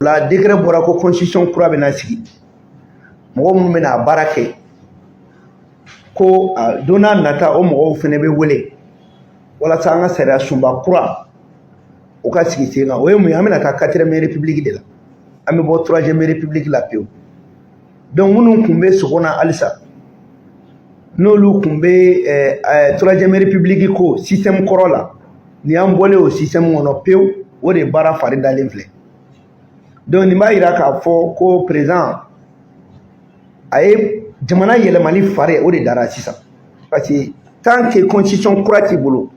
La décret bɔra ko constitution kura bɛna sigi mɔgɔ minnu bɛna baara kɛ ko don n'a nata o mɔgɔw fana bɛ wele walasa an ka sariya sunba kura o ka sigi sen kan o ye mun ye an bɛna taa 4e république de la an bɛ bɔ 3e république la pewu donc minnu tun bɛ sogo na halisa n'olu tun bɛ 3e république ko système kɔrɔ la ni an bɔlen o système kɔnɔ pewu o de baara fari dalen filɛ donc nin b'a jira k'a fɔ ko président a ye jamana yɛlɛmali fari o de dara sisan parce que tant que constitution kura t'i bolo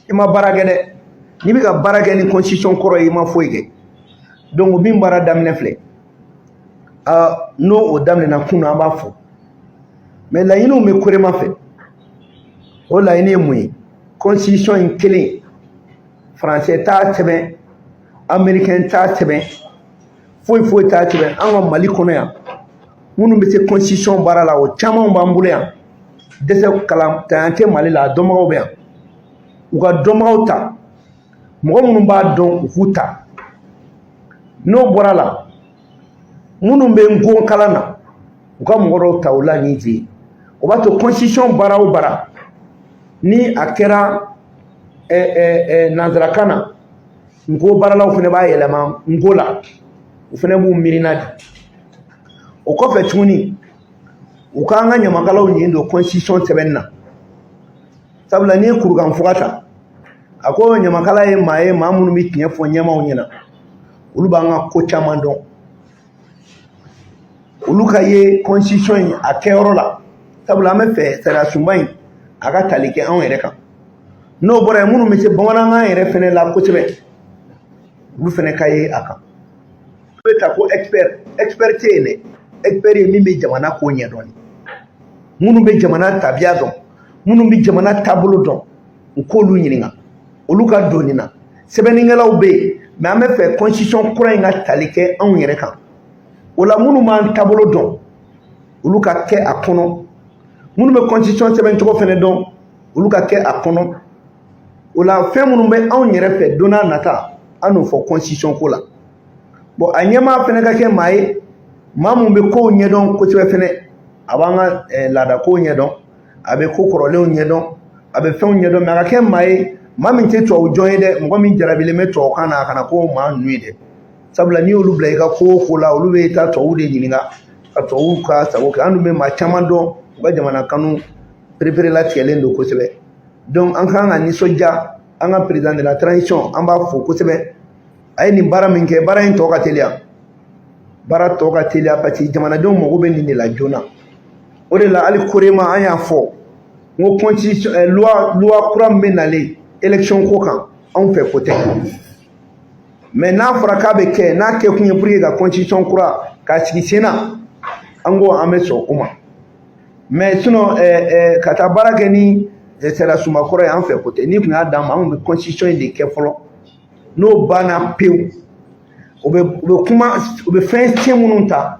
i ma baara kɛ dɛ n'i bɛ ka baara kɛ ni constitution kɔrɔ ye i ma foyi kɛ donc min baara daminɛ filɛ n'o o daminɛna kunun an b'a fɔ mais laɲiniw bɛ korema fɛ o laɲini ye mun ye constitution in kelen français t'a sɛbɛn américain t'a sɛbɛn foyi t'a sɛbɛn an ka Mali kɔnɔ yan minnu bɛ se constitution baara la o caman b'an bolo yan dɛsɛ kalan tɛ Mali la a dɔnbagaw bɛ yan u ka dɔnbagaw ta mɔgɔ minnu b'a dɔn u k'u ta n'o bɔra la minnu bɛ ngon kalan na u ka mɔgɔ dɔw ta o la ni je o b'a to constitution baara o baara ni a kɛra nanzarakan na nko baaralaw fana b'a yɛlɛma nko la u fana b'u miirina di o kɔfɛ tuguni u k'an ka ɲamakalaw ɲin don constitution sɛbɛnni na sabula n'i ye kurukanfuga ta a ko ɲamakala ye maa minnu bɛ tiɲɛ fɔ ɲɛmaaw ɲɛna olu b'an ka ko caman dɔn olu ka ye constitution in a kɛyɔrɔ la sabula an bɛ fɛ sariya sunba in a ka tali kɛ anw yɛrɛ kan n'o bɔra yen minnu bɛ se bamanankan yɛrɛ fana la kosɛbɛ olu fana ka ye a kan u bɛ ta ko expert tɛ yen dɛ expert ye min bɛ jamana ko ɲɛdɔn minnu bɛ jamana tabiya dɔn minnu bɛ jamana taabolo dɔn u k'olu ɲininka olu ka don nin na sɛbɛnnikɛlaw bɛ yen mais an bɛ fɛ constitution kura in ka tali kɛ anw yɛrɛ kan o la minnu b'an taabolo dɔn olu ka kɛ a kɔnɔ minnu bɛ constitution sɛbɛn cogo fana dɔn olu ka kɛ a kɔnɔ o la fɛn minnu bɛ anw yɛrɛ fɛ don n'a nata an n'o fɔ constitution ko la bon a ɲɛmaa fana ka kɛ maa ye maa mun bɛ kow ɲɛdɔn kosɛbɛ fana a b'an ka laada kow ɲɛdɔn a bɛ ko kɔrɔlenw ɲɛdɔn a bɛ fɛnw ɲɛdɔn mais a ka kɛ maa ye maa min tɛ tubabu jɔn ye dɛ mɔgɔ min jarabilen bɛ tubabukan na a kana ko maa ninnu ye dɛ sabula n'i y'olu bila i ka ko o ko la olu bɛ taa tubabuw de ɲininka ka tubabuw ka sago kɛ an dun bɛ maa caman dɔn u ka jamana kanu perepere latigɛlen don kosɛbɛ donc an kan ka nisɔndiya an ka président de la transition an b'a fo kosɛbɛ a ye nin baara min kɛ baara in tɔ ka teliya baara tɔ ka teliya parce que jamanadenw mago bɛ nin de la joona o de la hali korema an y'a fɔ n ko constitution loi kura min bɛ nalen élection ko kan anw fɛ ko tɛ mais n'a fɔra k'a bɛ kɛ n'a kɛ kun ye pour que ka constitution kura k'a sigi sen na an ko an bɛ sɔn o ma mais sinon ka taa baara kɛ ni sariya sunba kɔrɔ ye an fɛ ko tɛ n'i tun y'a d'an ma an tun bɛ constitution in de kɛ fɔlɔ n'o banna pewu u bɛ kuma u bɛ fɛn tiɲɛ minnu ta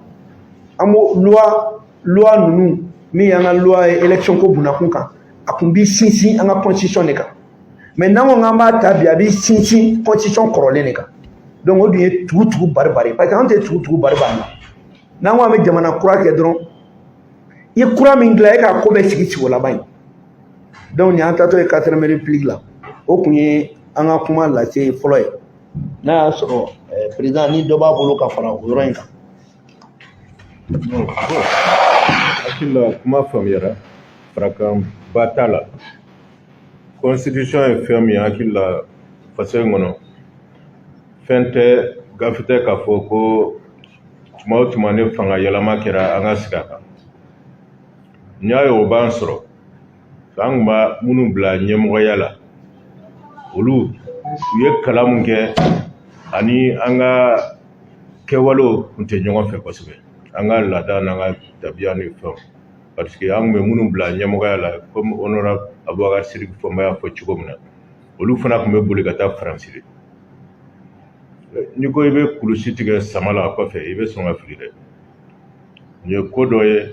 an b'o loi ninnu min y'an ka loi ye élection ko bunakun kan a tun b'i sinsin an ka constitution de kan mais n'an ko k'an b'a ta bi a b'i sinsin constitution kɔrɔlen de kan donc o dun ye tugu bari parce que an tɛ tugu bari na n'an ko an bɛ jamana kura kɛ dɔrɔn i ye kura min dilan e k'a ko bɛɛ sigi o laban ye donc nin an taatɔ ye 4e république la o tun ye an ka kuma lase fɔlɔ ye n'a y'a sɔrɔ président ni dɔ b'a bolo ka fara o yɔrɔ in kan. hakili la kuma faamuyara farakanba t'a la constitution ye fɛn min ye hakili la faso in kɔnɔ fɛn tɛ gafe tɛ k'a fɔ ko tuma o tuma ni fanga yɛlɛma kɛra an ka sigi a kan n'i y'a ye o b'an sɔrɔ an tun b'a minnu bila ɲɛmɔgɔya la olu u ye kalan mun kɛ ani an ka kɛwalew tun tɛ ɲɔgɔn fɛ kosɛbɛ an ka laada n'an ka tabiya ni fɛnw parce que an tun bɛ minnu bila ɲɛmɔgɔya la comme honorable Abubakar Sidiki Fɔnba y'a fɔ cogo min na olu fana tun bɛ boli ka taa Faransi de n'i ko i bɛ kulusi tigɛ sama la kɔfɛ i bɛ sɔn ka fili dɛ nin ye ko dɔ ye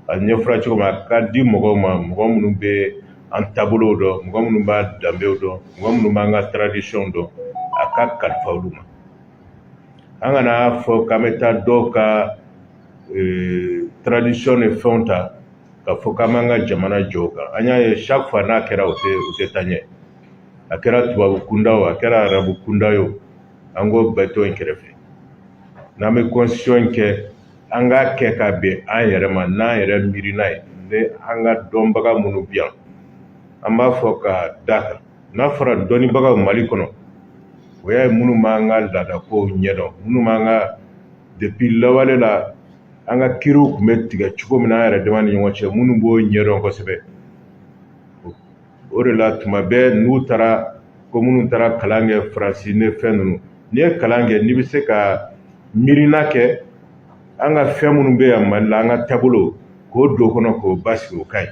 a ɲɛfɔra cogo min a ka di mɔgɔw ma mɔgɔ minnu bɛ an taabolow dɔn mɔgɔ minnu b'a danbew dɔn mɔgɔ minnu b'an ka tradition dɔn a ka kalifa olu ma an kana fɔ k'an bɛ taa dɔw ka tradition ni fɛnw ta ka fɔ k'an b'an ka jamana jɔ o kan. An y'a ye chaque fois n'a kɛra o tɛ taa ɲɛ. A kɛra tubabu kunda o a kɛra arabu kunda ye o an k'o bɛɛ to in kɛrɛfɛ. N'an bɛ constitution in kɛ an k'a kɛ ka bɛn an yɛrɛ ma n'an yɛrɛ miirina ye ni an ka dɔnbaga minnu bɛ yan an b'a fɔ ka d'a kan n'a fɔra dɔnnibagaw Mali kɔnɔ o y'a ye minnu b'an ka laadakow ɲɛdɔn minnu b'an ka depuis lawale la an ka kiriw tun bɛ tigɛ cogo min na an yɛrɛ dama ni ɲɔgɔn cɛ minnu b'o ɲɛdɔn kosɛbɛ. O de la tuma bɛɛ n'u taara ko minnu taara kalan kɛ Faransi ni fɛn ninnu n'i ye kalan kɛ n'i bɛ se ka miirina kɛ an ka fɛn minnu bɛ yan Mali la an ka taabolo k'o don kɔnɔ k'o basigi o ka ɲi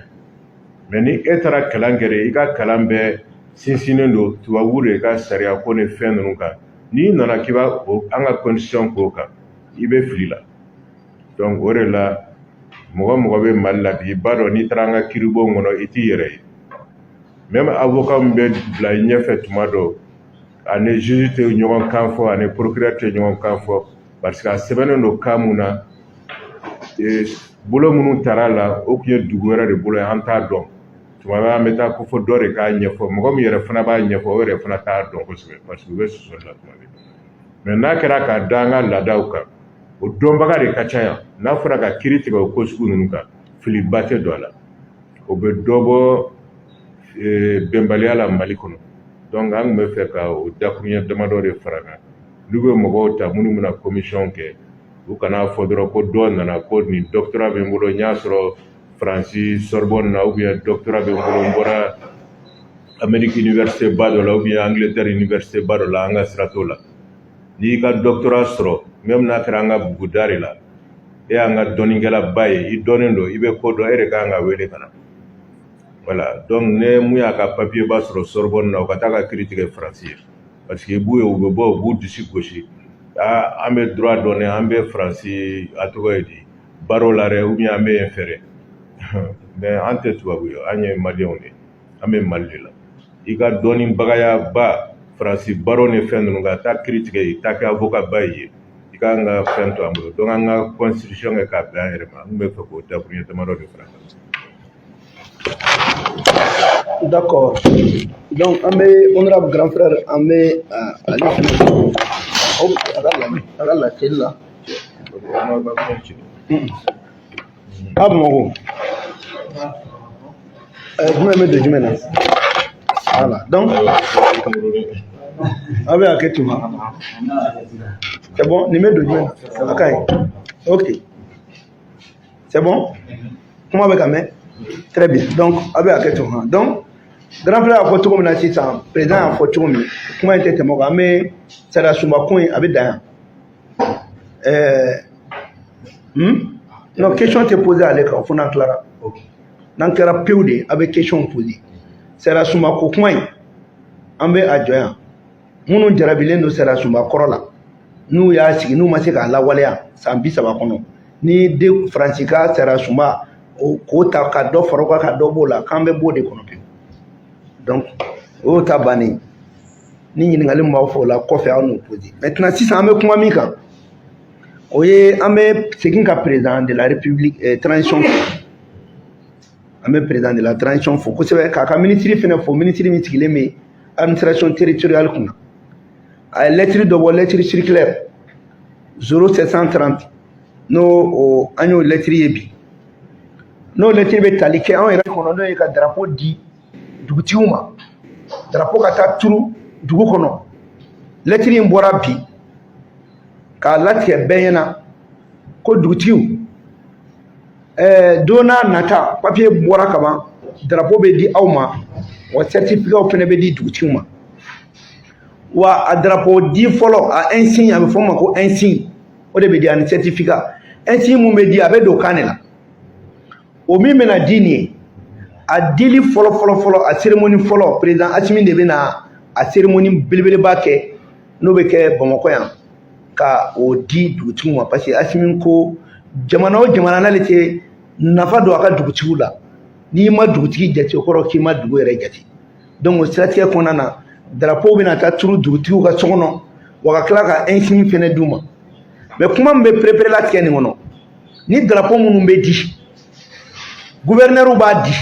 mais ni e taara kalan kɛ i ka kalan bɛɛ sinsinnen don tubabuw de ka sariya ko ni fɛn ninnu kan n'i nana k'i b'a an ka condition k'o kan i bɛ fili la. Donc o de la mɔgɔ mɔgɔ bɛ Mali la bi i b'a dɔn n'i taara an ka kiribon kɔnɔ i t'i yɛrɛ ye. Même avocat min bɛ bila i ɲɛfɛ tuma dɔw ani juge tɛ ɲɔgɔn kan fɔ ani procureur tɛ ɲɔgɔn kan fɔ parce que a sɛbɛnnen don cas mun na bolo minnu tar'a la o tun ye dugu wɛrɛ de bolo ye an t'a dɔn. Tuma bɛɛ an bɛ taa ko fɔ dɔ de k'a ɲɛfɔ mɔgɔ min yɛrɛ fana b'a ɲɛfɔ o yɛrɛ fana t'a dɔn kosɛbɛ parce que u bɛ sɔsɔli la tuma bɛɛ. Mais n'a kɛra ka da an ka laadaw kan o dɔnbaga de ka ca yan n'a fɔra ka kiiri tigɛ o ko sugu ninnu kan filiba tɛ don a la o bɛ dɔ bɔ bɛnbaliya la Mali kɔnɔ. Donc an tun bɛ fɛ ka o dakuruɲɛ damadɔ de fara kan n'u bɛ mɔgɔw ta minnu bɛna commission kɛ u kana fɔ dɔrɔn ko dɔ nana ko nin doctorat bɛ n bolo n y'a sɔrɔ Faransi Sorbonne na ou bien doctorat bɛ n bolo n bɔra Amérique université ba dɔ la ou bien Angleterre université ba dɔ la an ka sira t'o la. N'i y'i ka doctorat sɔrɔ même n'a kɛra an ka buguda de la e y'an ka dɔnnikɛla ba ye i dɔnnen don i bɛ ko dɔn e de kan ka wele ka na. Voilà donc ne mun y'a ka papier ba sɔrɔ Sorbonne na o ka taa ka kiiri tigɛ Faransi ye parce que bu ye u bɛ bɔ u b'u disi gosi an bɛ droit dɔn an bɛ Faransi a tɔgɔ ye di baro la dɛ ou bien an bɛ yen fɛrɛ mais an tɛ tubabu ye an ye maliyɛnw de an bɛ Mali de la i ka dɔnnibagaya ba Faransi baro ni fɛn ninnu ka taa kiiri tigɛ i taa kɛ avocat ba ye i ka kan ka fɛn to an bolo donc an ka constitution kɛ k'a bɛn an yɛrɛ ma n bɛ fɛ k'o dakuruɲɛ damadɔ de fara kan. D'accord. Donc, honorable grand frère, Ali. Oh, la télé là. Ah bon. Vous m'aimez de Jumena. Voilà. Donc, avec à quel c'est bon, numéro de Jumena. Ok. C'est bon? Comment avec la main? Très bien. Donc, avec à quel donc, grand frère a fɔ cogo min na sisan président y'a fɔ cogo min kuma in tɛ tɛmɛ o kan an bɛ sariya sunba ko in a bɛ dan yan non question tɛ posé ale kan fo n'an tilara n'an kɛra pewu de a bɛ question posé sariya sunba ko kuma in an bɛ a jɔ yan minnu jarabilen don sariya sunba kɔrɔ la n'u y'a sigi n'u ma se k'a lawaleya san 30 kɔnɔ ni den Faransi ka sariya sunba k'o ta ka dɔ fara o kan ka dɔ b'o la k'an bɛ b'o de kɔnɔ pewu. Donc, o ta bannen ni ɲininkali min b'aw fɔ o la kɔfɛ aw n'o posé maintenant sisan an bɛ kuma min kan o ye an bɛ segin ka président de la république transition fo an bɛ président de la transition fo kosɛbɛ k'a ka ministre fɛnɛ fo ministre min sigilen bɛ administration territoriale kunna a ye lettre dɔ bɔ lettre circulaire 0730 n'o an y'o lettre ye bi n'o lettre bɛ tali kɛ anw yɛrɛ kɔnɔ n'o ye ka drapeau di dugutigiw ma drapeau ka taa turu dugu kɔnɔ lettre in bɔra bi k'a latigɛ bɛɛ ɲɛna ko dugutigiw don n'a nata papier bɔra ka ban drapeau bɛ di aw ma wa certificat fana bɛ di dugutigiw ma wa a drapeau di fɔlɔ a insigne a bɛ fɔ o ma ko insigne o de bɛ di ani certificat insigne mun bɛ di a bɛ don kan de la o min bɛna di nin ye a dili fɔlɔ a cérémonie fɔlɔ président Assimi de bɛna a cérémonie belebeleba kɛ n'o bɛ kɛ Bamakɔ yan ka o di dugutigiw ma parce que Assimi ko jamana o jamana n'ale tɛ nafa don a ka dugutigiw la n'i ma dugutigi jate o kɔrɔ k'i ma dugu yɛrɛ jate donc o siratigɛ kɔnɔna na drapeau bɛna taa turu dugutigiw ka so kɔnɔ wa ka tila ka insigne fɛnɛ d'u ma mais kuma min bɛ préparé la tigɛ nin kɔnɔ ni drapeau minnu bɛ di gouverneur b'a di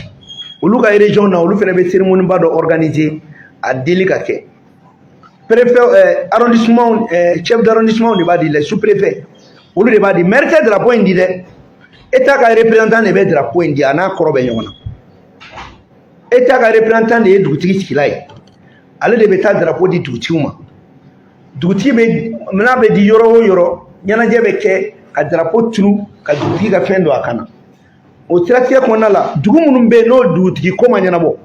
olu ka région na olu fana bɛ cérémonie ba dɔ organiser a deli ka kɛ préfet arrondissement chef d'arrondissement de b'a di les sous-préfets olu de b'a di maire tɛ drapeau in di dɛ état ka représentant de bɛ drapeau in di a n'a kɔrɔ bɛ ɲɔgɔn na état ka représentant de ye dugutigi sigila ye ale de bɛ taa drapeau di dugutigiw ma dugutigi bɛ n'a bɛ di yɔrɔ o yɔrɔ ɲɛnajɛ bɛ kɛ ka drapeau turu ka dugutigi ka fɛn don a kan na o siratigɛ kɔnɔna la dugu minnu bɛ yen n'o dugutigi ko ma ɲɛnabɔ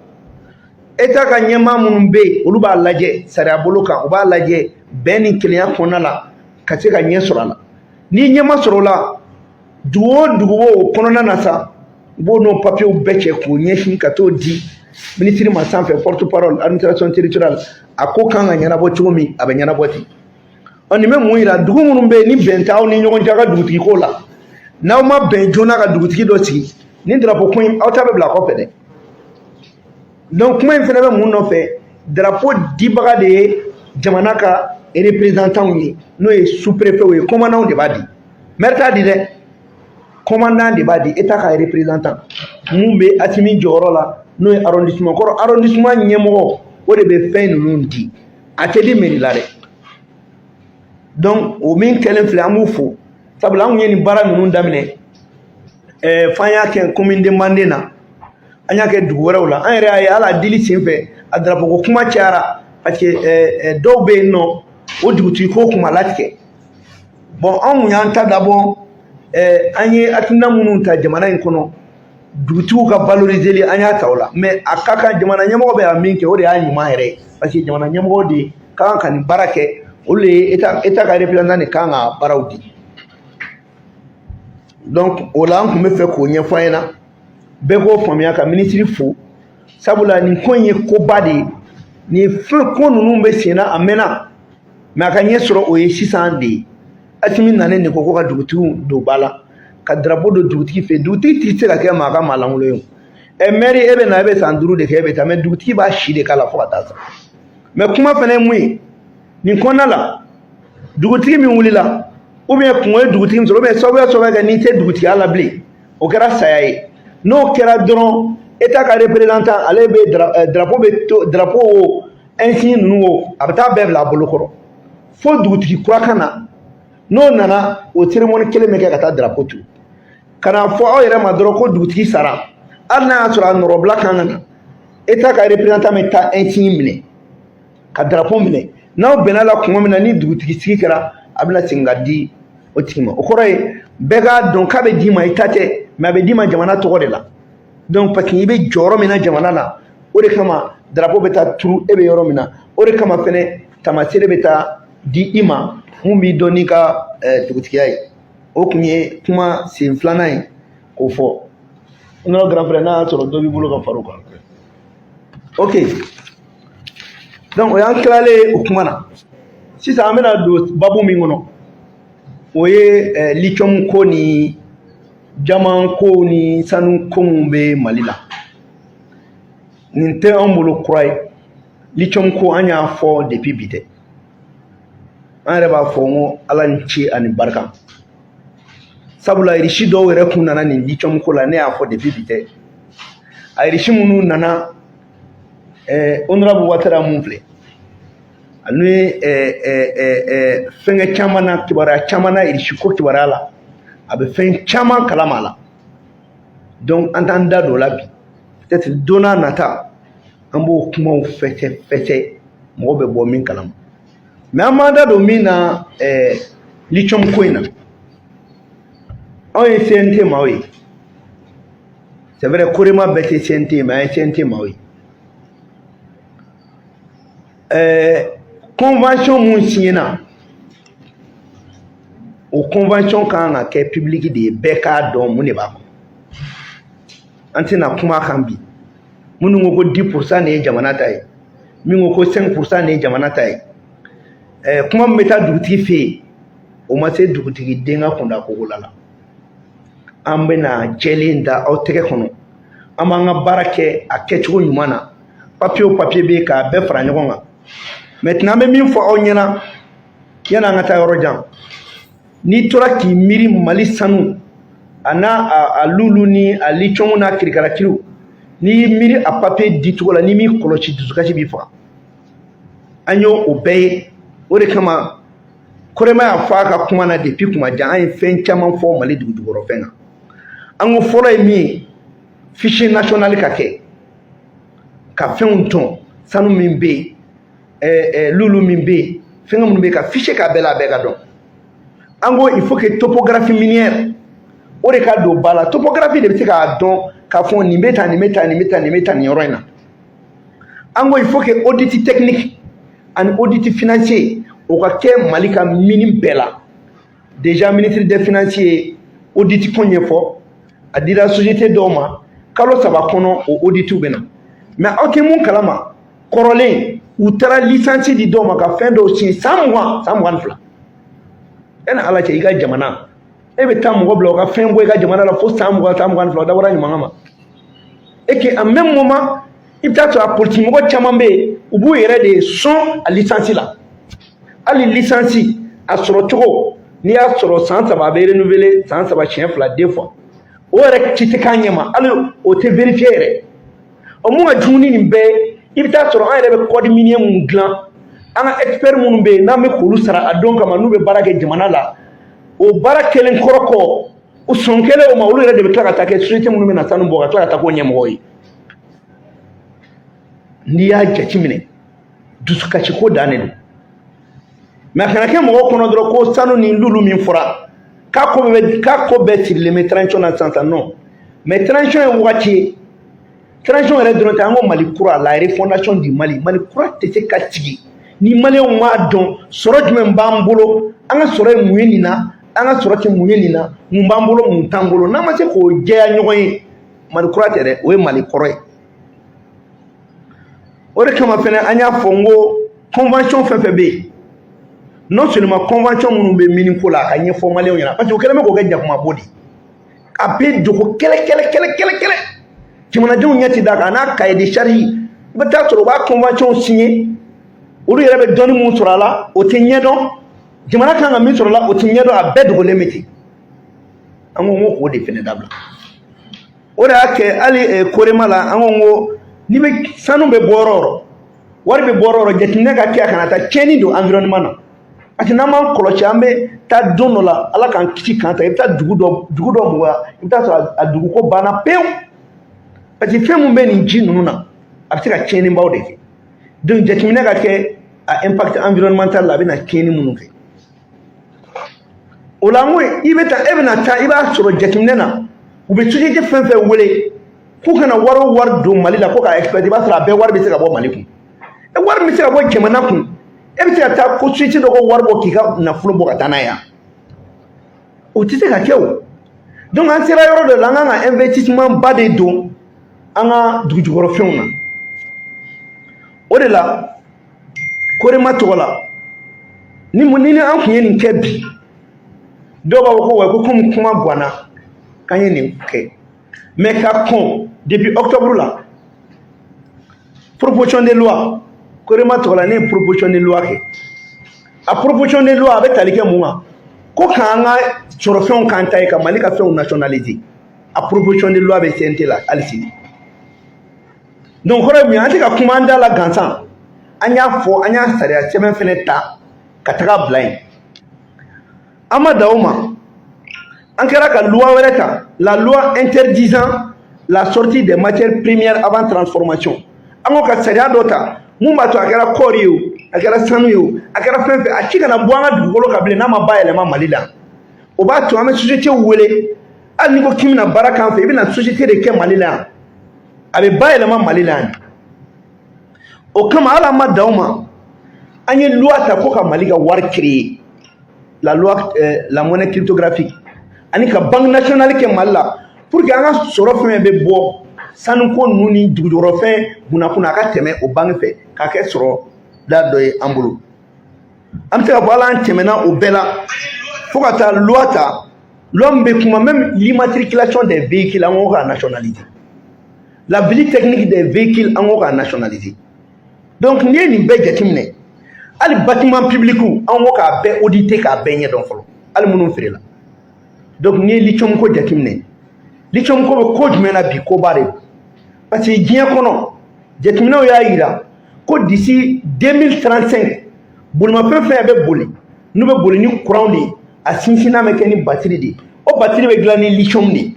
état ka ɲɛmaa minnu bɛ yen olu b'a lajɛ sariya bolo kan u b'a lajɛ bɛn ni kelenya kɔnɔna la ka se ka ɲɛ sɔrɔ a la ni ɲɛma sɔrɔ o la dugu o dugu o kɔnɔna na sa u b'o n'o papiyew bɛɛ cɛ k'o ɲɛsin ka t'o di ministre ma sanfɛ porte parole administration territoriale a ko kan ka ɲɛnabɔ cogo min a bɛ ɲɛnabɔ ten nin bɛ mun yira dugu minnu bɛ yen ni bɛn t'aw ni ɲɔgɔn cɛ a ka dugutigi ko la n'aw ma bɛn joona ka dugutigi dɔ sigi ni drapeau ko in aw ta bɛ bila kɔfɛ dɛ donc kuma in fana bɛ mun nɔfɛ drapeau dibaga de ye jamana ka représentants ye n'o ye sous-préfet ye commandant de b'a di maire t'a di dɛ commandant de b'a di état ka représentant mun bɛ Asimi jɔyɔrɔ la n'o ye arrondissement kɔrɔ arrondissement ɲɛmɔgɔ o de bɛ fɛn ninnu di a tɛ di mairie la dɛ donc o min kɛlen filɛ an b'u fo sabula an kun ye nin baara ninnu daminɛ f'an y'a kɛ commune de Manden na an y'a kɛ dugu wɛrɛw la an yɛrɛ y'a ye hali a dili senfɛ a drapeau ko kuma cayara parce que dɔw bɛ yen nɔ o dugutigi ko kun ma latigɛ bon an kun y'an ta dabɔ an ye hakilina minnu ta jamana in kɔnɔ dugutigiw ka valoriser an y'a ta o la mais a ka kan jamana ɲɛmɔgɔ bɛ ka min kɛ o de y'a ɲuman yɛrɛ ye parce que jamana ɲɛmɔgɔ de ka kan ka nin baara kɛ olu de ye état ka représentant de kan ka baaraw di donc o la an kun bɛ fɛ k'o ɲɛfɔ an ɲɛna bɛɛ k'o faamuya ka ministre fo sabula nin ko in ye koba de ye nin fɛn ko ninnu bɛ sen na a mɛnna mais a ka ɲɛ sɔrɔ o ye sisan de ye Asimi nanen de ko ko ka dugutigiw don ba la ka drapeau don dugutigi fɛ dugutigi tɛ se ka kɛ maa ka maa lankolon ye maire e bɛ na e bɛ san 5 de kɛ e bɛ taa mais dugutigi b'a si de k'a la fo ka taa sa mais kuma fana ye mun ye nin kɔnɔna la dugutigi min wulila ou bien kungo ye dugutigi min sɔrɔ ou bien sababuya kɛ n'i tɛ dugutigiya la bilen o kɛra saya ye n'o kɛra dɔrɔn état ka représentant ale bɛ drapeau o insigne ninnu o a bɛ taa bɛɛ bila a bolo kɔrɔ fo dugutigi kura ka na n'o nana o cérémonie kelen bɛ kɛ ka taa drapeau turu ka na fɔ aw yɛrɛ ma dɔrɔn ko dugutigi sara hali n'a y'a sɔrɔ a nɔrɔbila kan ka na état ka représentant bɛ taa insigne minɛ ka drapeau minɛ n'aw bɛnna la kuma min na ni dugutigi sigi kɛra a bɛna segin ka di o tigi ma o kɔrɔ ye bɛɛ k'a dɔn k'a bɛ d'i ma i ta tɛ mais a bɛ d'i ma jamana tɔgɔ de la donc parce que i bɛ jɔyɔrɔ min na jamana la o de kama drapeau bɛ taa turu e bɛ yɔrɔ min na o de kama fɛnɛ tamasere bɛ taa di i ma mun b'i dɔn n'i ka dugutigiya ye o tun ye kuma sen filanan ye k'o fɔ n ka grand frère n'a y'a sɔrɔ dɔ b'i bolo ka far'o kan ok donc o y'an tilalen o kuma na sisan an bɛna don babu min kɔnɔ o ye lithium ko ni jama ko ni sanu ko min bɛ Mali la nin tɛ an bolo kura ye lithium ko an y'a fɔ depuis bi tɛ an yɛrɛ b'a fɔ n ko ala ni ce ani barika sabula irisi dɔw yɛrɛ kun nana nin lithium ko la ne y'a fɔ depuis bi tɛ a irisi minnu nana honorable Ouattara mun filɛ n'o ye fɛnkɛ caman na kibaruya caman na irisi ko kibaruya la a bɛ fɛn caman kalama a la donc an t'an da don o la bi peut-être don n'a nata an b'o kumaw fɛsɛ mɔgɔ bɛ bɔ min kalama mais an m'an da don min na lithium ko in na anw ye CNT maaw ye c'est vrai Korema bɛɛ tɛ CNT mais an ye CNT maaw ye convention mun signé na o convention kan ka kɛ public de ye bɛɛ k'a dɔn mun de b'a kɔnɔ an tɛna kuma kan bi minnu ko ko 10% de ye jamana ta ye min ko ko 5% de ye jamana ta ye kuma min bɛ taa dugutigi fɛ yen o ma se dugutigi den ka kunda kogo la an bɛna jɛlen da aw tɛgɛ kɔnɔ an b'an ka baara kɛ a kɛcogo ɲuman na papier o papier bɛ yen k'a bɛɛ fara ɲɔgɔn kan maintenant an bɛ min fɔ aw ɲɛna yanni an ka taa yɔrɔ jan n'i tora k'i miiri Mali sanu a n'a lulu ni a lithium n'a kirikarakiriw n'i y'i miiri a papier dicogo la n'i m'i kɔlɔsi dusukasi b'i faga an y'o o bɛɛ ye o de kama Korema y'a fɔ a ka kuma na depuis kuma jan an ye fɛn caman fɔ Mali dugujukɔrɔfɛn kan an ko fɔlɔ ye min ye fichier national ka kɛ ka fɛnw tɔn sanu min bɛ yen lulu min bɛ yen fɛn minnu bɛ yen ka fichier k'a bɛɛ la a bɛɛ ka dɔn an ko il faut que topographie minière o de ka don ba la topographie de bɛ se k'a dɔn k'a fɔ nin bɛ tan nin bɛ tan nin bɛ tan nin bɛ tan nin yɔrɔ in na an ko il faut que audit technique ani audit financier o ka kɛ Mali ka mini bɛɛ la déjà ministre des finances ye audit ko ɲɛfɔ a dira société dɔw ma kalo 3 kɔnɔ o auditiw bɛ na mais aw tɛ mun kalama kɔrɔlen u taara licence di dɔw ma ka fɛn dɔw signé san 22 e na Ala cɛ i ka jamana e bɛ taa mɔgɔ bila o ka fɛn bɔ i ka jamana la fo san 22 o dabɔra ɲuman kama et que en même moment i bɛ taa sɔrɔ a politique mɔgɔ caman bɛ yen u b'u yɛrɛ de sɔn a licence la hali licence a sɔrɔ cogo n'i y'a sɔrɔ san 3 a bɛ renouveler san 3 siɲɛ 2 2 fois o yɛrɛ ci tɛ k'a ɲɛ ma hali o tɛ vérifier yɛrɛ o mun ka jugu ni nin bɛɛ i bɛ taa sɔrɔ an yɛrɛ bɛ code minier mun dilan an ka expert minnu bɛ yen n'an bɛ k'olu sara a don kama n'u bɛ baara kɛ jamana la o baara kelen kɔrɔ kɔ o sɔn kelen o ma olu yɛrɛ de bɛ tila ka taa kɛ société minnu bɛ na sanu bɔ ka tila ka taa k'o ɲɛmɔgɔ ye n'i y'a jateminɛ dusukasi ko dan de don mais a kana kɛ mɔgɔw kɔnɔ dɔrɔn ko sanu ni lulu min fɔra k'a ko bɛɛ sirilen bɛ transition na sisan non mais transition ye wagati ye transition yɛrɛ dɔrɔn tɛ an ko Mali kura la refondation du Mali Mali kura tɛ se ka sigi ni maliyɛnw m'a dɔn sɔrɔ jumɛn b'an bolo an ka sɔrɔ ye mun ye nin na an ka sɔrɔ tɛ mun ye nin na mun b'an bolo mun t'an bolo n'an ma se k'o jɛya ɲɔgɔn ye Mali kura tɛ dɛ o ye Mali kɔrɔ ye o de kama fɛnɛ an y'a fɔ n ko convention fɛn fɛn bɛ yen non seulement convention minnu bɛ mini ko la a ka ɲɛfɔ maliyɛnw ɲɛna parce que o kɛlen bɛ k'o kɛ jakumabo de a bɛ dogo kɛlɛ jamanadenw ɲɛ ti da kan n'a cahier de charge i bɛ taa sɔrɔ u b'a convention signé olu yɛrɛ bɛ dɔnni mun sɔrɔ a la o tɛ ɲɛdɔn jamana kan ka min sɔrɔ a la o tɛ ɲɛdɔn a bɛɛ dogolen bɛ ten an ko k'o de fɛnɛ dabila o de y'a kɛ hali Korema la an ko ni bɛ sanu bɛ bɔ yɔrɔ o yɔrɔ wari bɛ bɔ yɔrɔ o yɔrɔ jateminɛ ka kɛ a kana taa tiɲɛni don environnement na parce que n'an m'an kɔlɔsi an bɛ taa don dɔ la Ala k'an kisi k'an ta i bɛ taa dugu dɔ mɔgɔya i bɛ taa sɔrɔ a duguko banna pewu parce que fɛn mun bɛ nin ji ninnu na a bɛ se ka tiɲɛnibaw de kɛ donc jateminɛ ka kɛ a impact environnemental la a bɛ na tiɲɛni minnu kɛ o la n ko i bɛ taa e bɛna taa i b'a sɔrɔ jateminɛ na u bɛ société fɛn fɛn wele k'u kana wari o wari don Mali la ko ka exploiter i b'a sɔrɔ a bɛɛ wari bɛ se ka bɔ Mali kun wari bɛ se ka bɔ jamana kun e bɛ se ka taa ko société dɔ ko wari bɔ k'i ka nafolo bɔ ka taa n'a ye yan o tɛ se ka kɛ o donc an sera yɔrɔ dɔ la an kan ka investissement ba de don an ka dugujukɔrɔfɛnw na o de la Korema tɔgɔ la ni an tun ye nin kɛ bi dɔw b'a fɔ ko wa ko komi kuma ganna k'an ye nin kɛ mais ka kɔn depuis octobre la proposition de loi Korema tɔgɔ la ne ye proposition de loi kɛ a proposition de loi a bɛ tali kɛ mun kan ko k'an ka sɔrɔfɛnw k'an ta ye ka Mali ka fɛnw nationaliser a proposition de loi bɛ CNT la hali sini donc kɔrɔ ye mun ye an tɛ ka kuma an da la gansan an y'a fɔ an y'a sariya sɛbɛn fɛnɛ ta ka taga bila yen an ma dan o ma an kɛra ka loi wɛrɛ ta la loi interdisant la sortie des matières premières avant transformation an ko ka sariya dɔ ta mun b'a to a kɛra kɔɔri ye o a kɛra sanu ye o a kɛra fɛn fɛn a ci kana bɔ an ka dugukolo kan bilen n'a ma bayɛlɛma Mali la o b'a to an bɛ société wele hali n'i ko k'i bɛna baara k'an fɛ i bɛna société de kɛ Mali la yan a bɛ bayɛlɛma Mali la yan o kama hali an ma dan o ma an ye loi ta ko ka Mali ka wari créer la loi la monnaie cryptographique ani ka banque nationale kɛ Mali la pour que an ka sɔrɔ fɛn bɛ bɔ sanuko ninnu ni dugujukɔrɔfɛn kunnafoni a ka tɛmɛ o banque fɛ k'a kɛ sɔrɔ da dɔ ye an bolo an bɛ se ka fɔ hali an tɛmɛna o bɛɛ la fo ka taa loi ta loi min bɛ kuma même l'immatriculation des véhicules an ko k'a nationaliser la visite technique des véhicules an ko k'a nationaliser donc n'i ye nin bɛɛ jateminɛ hali bâtiment public an ko k'a bɛɛ auditer k'a bɛɛ ɲɛdɔn fɔlɔ hali minnu feerela donc n'i ye lithium ko jateminɛ lithium ko bɛ ko jumɛn na bi koba de parce que diɲɛ kɔnɔ jateminɛw y'a yira ko d'ici 2035 bolimafɛn fɛn bɛ boli n'u bɛ boli ni courant de ye a sinsinna bɛ kɛ ni batterie de ye o batterie bɛ dilan ni lithium de ye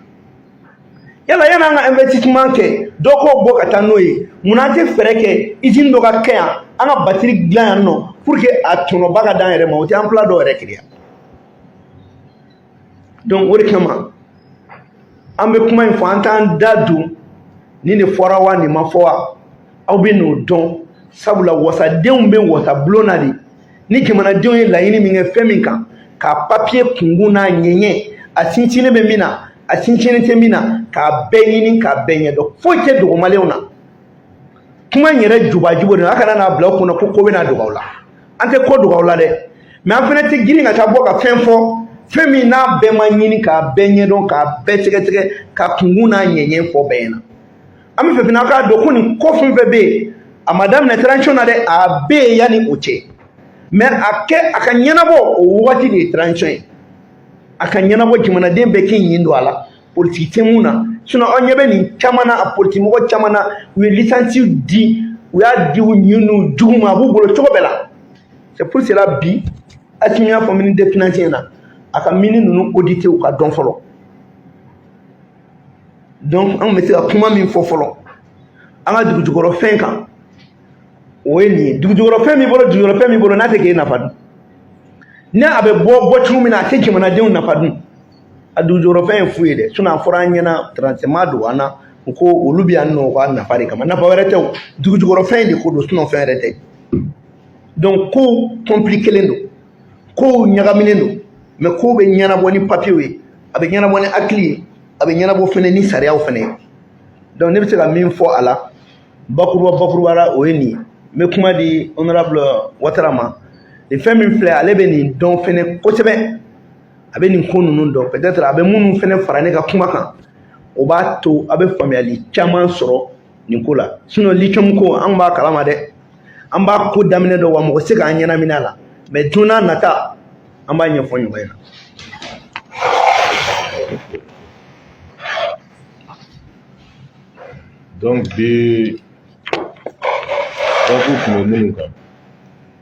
yala yan'an ka investissement kɛ dɔ k'o bɔ ka taa n'o ye munna an tɛ fɛɛrɛ kɛ usine dɔ ka kɛ yan an ka batterie dilan yan nɔ pour que a tɔnɔba ka d'an yɛrɛ ma o tɛ emploi dɔw yɛrɛ créer donc o de kama an bɛ kuma in fɔ an t'an da don nin de fɔra wa nin ma fɔ wa aw bɛ n'o dɔn sabula wasadenw bɛ wasabulon na de ni jamanadenw ye laɲini min kɛ fɛn min kan ka papier kungun n'a ɲɛɲɛ a sinsinnen bɛ min na a sinsinnen tɛ min na k'a bɛɛ ɲini k'a bɛɛ ɲɛdɔn foyi tɛ dogo maliyɛnw na kuma in yɛrɛ jubajubo de a kana n'a bila aw kunna ko bɛna dogo aw la an tɛ ko dogo aw la dɛ mais an fana tɛ girin ka taa bɔ ka fɛn fɔ fɛn min n'a bɛɛ ma ɲini k'a bɛɛ ɲɛdɔn k'a bɛɛ sɛgɛsɛgɛ ka kungun n'a ɲɛɲɛ fɔ bɛɛ ɲɛna an bɛ fɛ fana k'a dɔn ko nin ko fɛn fɛn bɛ yen a ma daminɛ transition na dɛ a bɛ yen yanni o cɛ mais a ka ɲɛnabɔ o wagati de ye transition ye a ka ɲɛnabɔ jamanaden bɛɛ k'i ɲin don a la politique tɛ mun na sinon aw ɲɛ bɛ nin caman na a politique mɔgɔ caman na u ye licence di u y'a di u ɲin n'u jugu ma a b'u bolo cogo bɛɛ la c'est pour cela bi Assimi y'a fɔ ministre des finances ɲɛna a ka mini ninnu auditer u ka dɔn fɔlɔ donc an bɛ se ka kuma min fɔ fɔlɔ an ka dugujukɔrɔfɛn kan o ye nin ye dugujukɔrɔfɛn min bolo n'a tɛ k'e nafa dun ni a bɛ bɔ cogo min na a tɛ jamanadenw nafa dun a dugujukɔrɔfɛn ye fu ye dɛ sinon a fɔra an ɲɛna transfert don an na ko olu bɛ yan nɔ u ka nafa de kama nafa wɛrɛ tɛ o dugujukɔrɔfɛn de ko don sinon fɛn wɛrɛ tɛ donc kow compliqué don kow ɲagaminen don mais kow bɛ ɲɛnabɔ ni papier ye a bɛ ɲɛnabɔ ni hakili ye a bɛ ɲɛnabɔ fɛnɛ ni sariyaw fɛnɛ ye donc ne bɛ se ka min fɔ a la bakuruba la o ye nin ye n bɛ kuma di honorable Ouattara ma nin fɛn min filɛ ale bɛ nin dɔn fɛnɛ kosɛbɛ a bɛ nin ko ninnu dɔn peut-être a bɛ minnu fɛnɛ fara ne ka kuma kan o b'a to a bɛ faamuyali caman sɔrɔ nin ko la sinon lithium ko an b'a kalama dɛ an b'a ko daminɛ dɔn wa mɔgɔ tɛ se k'an ɲɛnamina a la mais don n'a nata an b'a ɲɛfɔ ɲɔgɔn ɲɛna. donc bi babu tun bɛ minnu kan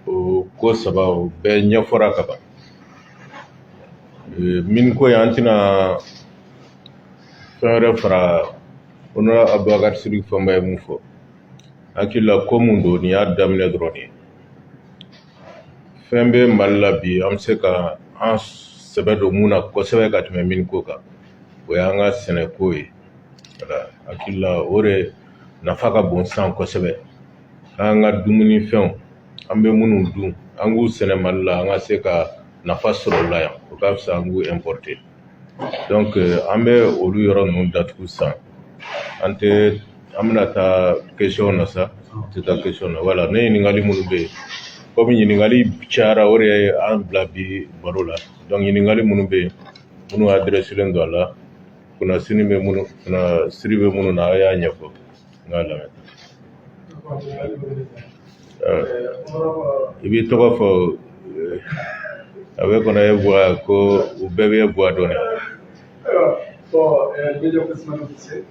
o ko saba o bɛɛ ɲɛfɔra ka ban min ko ye an tɛna fɛn wɛrɛ fara honorable Abubakar Sidiki Fɔnba ye mun fɔ hakili la ko mun don nin y'a daminɛ dɔrɔn de ye fɛn bɛ Mali la bi an bɛ se ka an sɛbɛ don mun na kosɛbɛ ka tɛmɛ min ko kan o y'an ka sɛnɛko ye voilà hakili la o de nafa ka bon san kosɛbɛ an ka dumunifɛnw an bɛ minnu dun an k'u sɛnɛ Mali la an ka se ka nafa sɔrɔ o la yan o ka fisa an k'u importer donc an bɛ olu yɔrɔ ninnu datugu san an bɛna taa question na sa tɛ taa question na voilà ne ɲininkali minnu bɛ yen komi ɲininkali cayara o de ye an bila bi baro la donc ɲininkali minnu bɛ yen minnu adresselen don a la kunnasiri bɛ minnu na a y'a ɲɛfɔ n k'a lamɛn i b'i tɔgɔ fɔ a bɛ kɔnɔ e buwa ko u bɛɛ bɛ e buwa dɔɔnin. Bon, meglio questo non si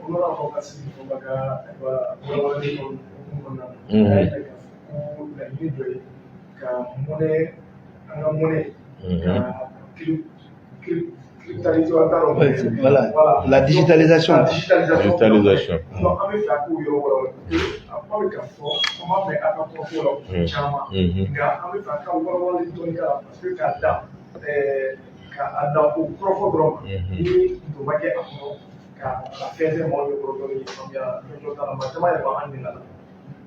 uno la foca si fa ka wala ni ko la hydro ka mone anga mone voilà la digitalisation donc ami fa ko yo wala apa ka fo comment mais aka ko ko chama nga ami fa ka wala ni to ka parce que ka da ada o crofodrome ni do baje akno ka la feze mo yo produit famia yo ta ma tama ya ba andi na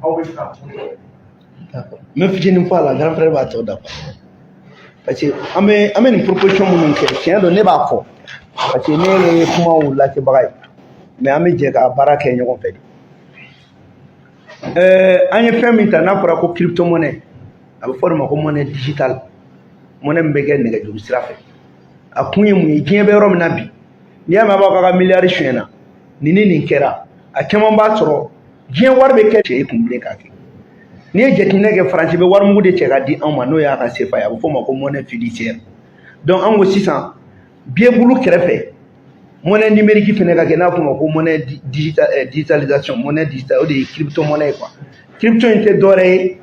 au be ka d'accord me fijini fa la grand frère ba to d'accord parce que ame une proposition mun ke tiens do ne ba fo parce que ne kuma wu la ke bagay mais ame je ka baraka ñoko fe anye femi ta na fara ko crypto monnaie abe forma ko monnaie digital monnaie mbege ne ga juru sirafe a kun ye mun ye diɲɛ bɛ yɔrɔ min na bi n'i y'a mɛn a b'a ka miliyari suɲɛna nin kɛra a caman b'a sɔrɔ diɲɛ wari bɛ kɛ cɛ ye kun bilen k'a kɛ n'i ye jateminɛ kɛ faransi bɛ wari mugu de cɛ ka di anw ma n'o y'a ka CFA ye a bɛ f'o ma ko monnaie fiduciaire donc an ko sisan biye bulu kɛrɛfɛ monnaie numérique fɛnɛ ka kɛ n'a fɔ ma ko monnaie digitalisation monnaie digital o de ye crypto monnaie quoi crypto in tɛ dɔwɛrɛ ye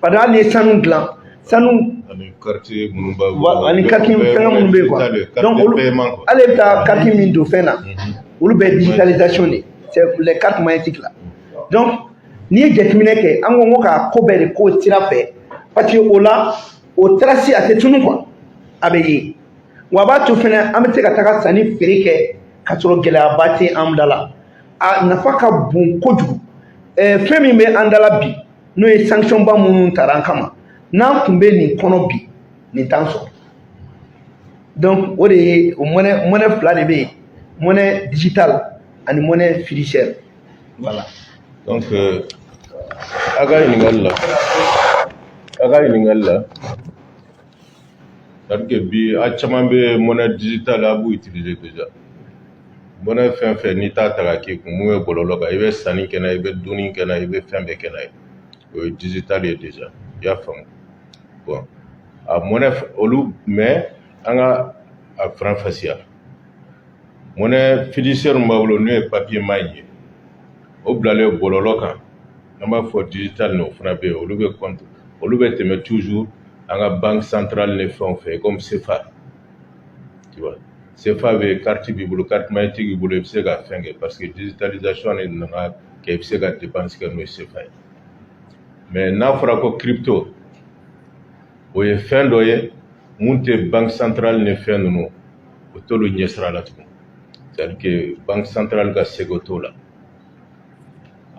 parce que hali ni ye sanu dilan sanu ani quartier minnu b'a ani quartier fɛn minnu bɛ yen quoi donc olu hali i bɛ taa quartier min don fɛn na olu bɛ digitalisation de c'est les cartes magnétiques là donc n'i ye jateminɛ kɛ an ko ka ko bɛɛ de k'o sira fɛ parce que o la o trace a tɛ tunu quoi a bɛ ye wa a b'a to fɛnɛ an bɛ se ka taga sanni feere kɛ ka sɔrɔ gɛlɛyaba tɛ an da la a nafa ka bon kojugu fɛn min bɛ an da la bi n'o ye sanction ba minnu tara an kama n'an tun bɛ nin kɔnɔ bi nin t'an sɔrɔ donc o de ye o monnaie fila de bɛ yen monnaie digitale ani monnaie fiduciaire voilà. donc a ka ɲininkali la c'est-à-dire que bi a caman bɛ monnaie digitale a b'u utiliser déjà monnaie fɛn fɛn n'i t'a ta ka k'i kun mun bɛ bɔlɔlɔ kan i bɛ sanni kɛ n'a ye i bɛ dunni kɛ n'a ye i bɛ fɛn bɛɛ kɛ n'a ye o ye digital ye déjà i y'a faamu bon a monnaie olu mais an ka a faranfasiya monnaie fiduciaire min b'a bolo n'o ye papier man ye o bilalen bɔlɔlɔ kan an b'a fɔ digital n'o fana bɛ yen olu bɛ tɛmɛ toujours an ka banque centrale ni fɛnw fɛ comme CFA tu vois CFA bɛ carte b'i bolo carte magnétique b'i bolo i bɛ se ka fɛn kɛ parce que digitalisation de nana kɛ i bɛ se ka dépense kɛ n'o ye CFA ye mais n'a fɔra ko crypto o ye fɛn dɔ ye mun tɛ banque centrale ni fɛn ninnu o t'olu ɲɛsira la tugun c'est-à-dire que banque centrale ka seko t'o la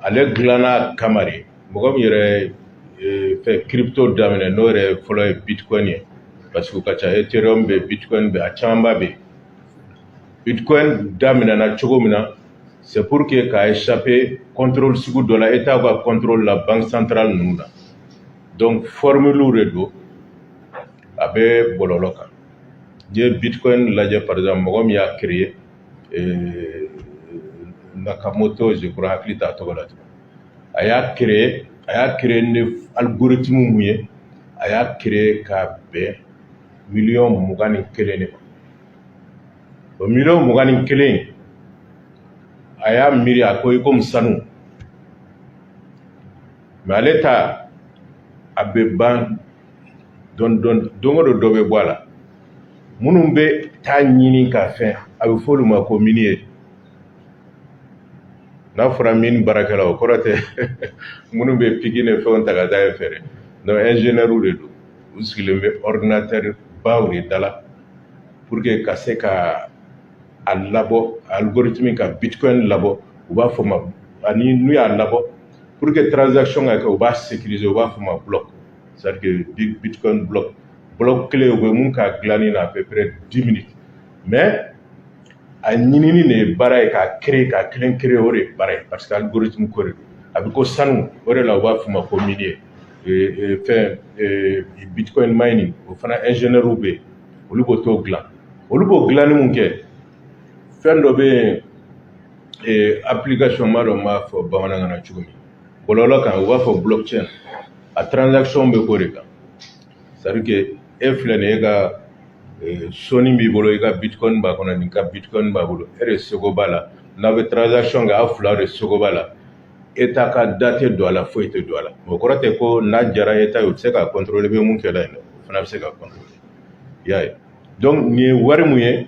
ale dilanna kama de mɔgɔ min yɛrɛ fɛ crypto daminɛ n'o yɛrɛ fɔlɔ ye bitcoin ye parce que u ka ca ethereum bɛ bitcoin bɛ a camanba bɛ bitcoin daminɛna cogo min na c'est pour que ka échapper contrôle sugu dɔ la état ka contrôle la banque centrale ninnu na donc formule de don a bɛ bɔlɔlɔ kan n'i ye bitcoin lajɛ par exemple mɔgɔ min y'a créer Nakamoto je crois hakili t'a tɔgɔ la tugun a y'a créer ni algorithme mun ye a y'a créer ka bɛn 21,000,000 de ma o 21,000,000 a y'a miiri a ko i komi sanu mais ale ta a bɛ ban don o don dɔ bɛ bɔ a la minnu bɛ taa ɲini ka fɛn a bɛ fɔ olu ma ko minier n'a fɔra mine baarakɛla o kɔrɔ tɛ minnu bɛ piki ni fɛnw ta ka taa yen fɛ donc ingénieur de don u sigilen bɛ ordinateur baw de da la pour que ka se ka a labɔ algorithme ka bitcoin labɔ u b'a fɔ ma ani n'u y'a labɔ pour que transaction ka kɛ u b'a sécuriser u b'a fɔ ma bloc c'est-à-dire que bitcoin bloc kelen u bɛ mun ka dilanni na à peu près 10 minutes mais a ɲinini de ye baara ye k'a créer ka kelen créer o de ye baara ye parce que algorithme ko de don a bɛ ko sanu o de la u b'a fɔ ma ko minier fɛn bitcoin mining o fana ingénieur bɛ yen olu b'o t'o dilan olu b'o dilanni mun kɛ fɛn dɔ bɛ yen application ma dɔn n b'a fɔ bamanankan na cogo min bɔlɔlɔ kan u b'a fɔ blockchain a transaction bɛ k'o de kan c'est à dire que e filɛ nin ye e ka soni b'i bolo i ka bitcoin b'a kɔnɔ nin ka bitcoin b'a bolo e de seko b'a la n'a bɛ transaction kɛ aw fila de seko b'a la État ka date don a la foyi tɛ don a la o kɔrɔ tɛ ko n'a jara État ye o tɛ se ka contrôler bɛ mun kɛla yen dɛ o fana bɛ se ka contrôler i y'a ye donc nin ye wari mun ye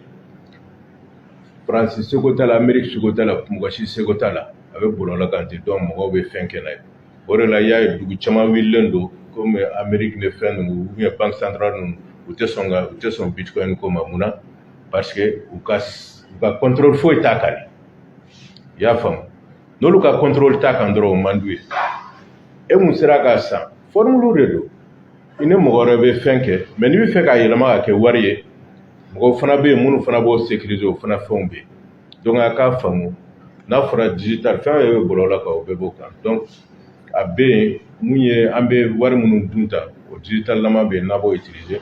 Faransi seko t'a la Amérique seko t'a la mɔgɔ si seko t'a la a bɛ bɔlɔlɔ kan ten donc mɔgɔw bɛ fɛn kɛ n'a ye o de la i y'a ye dugu caman wililen don comme Amérique ni fɛn ninnu ou bien banque centrale ninnu u tɛ sɔn bitcoin ko ma mun na parce que u ka contrôle foyi t'a kan i y'a faamu n'olu ka contrôle t'a kan dɔrɔn o man d'u ye e mun sera k'a san formule de don i ni mɔgɔ wɛrɛ bɛ fɛn kɛ mais n'i bɛ fɛ k'a yɛlɛma ka kɛ wari ye mɔgɔw fana bɛ yen minnu fana b'o sécuriser o fana fɛnw bɛ yen donc a k'a faamu n'a fɔra digital fɛn fɛn bɛ bɔlɔlɔ kan o bɛɛ b'o kan donc a bɛ yen mun ye an bɛ wari minnu dun ta o digital lama bɛ yen n'a b'o utiliser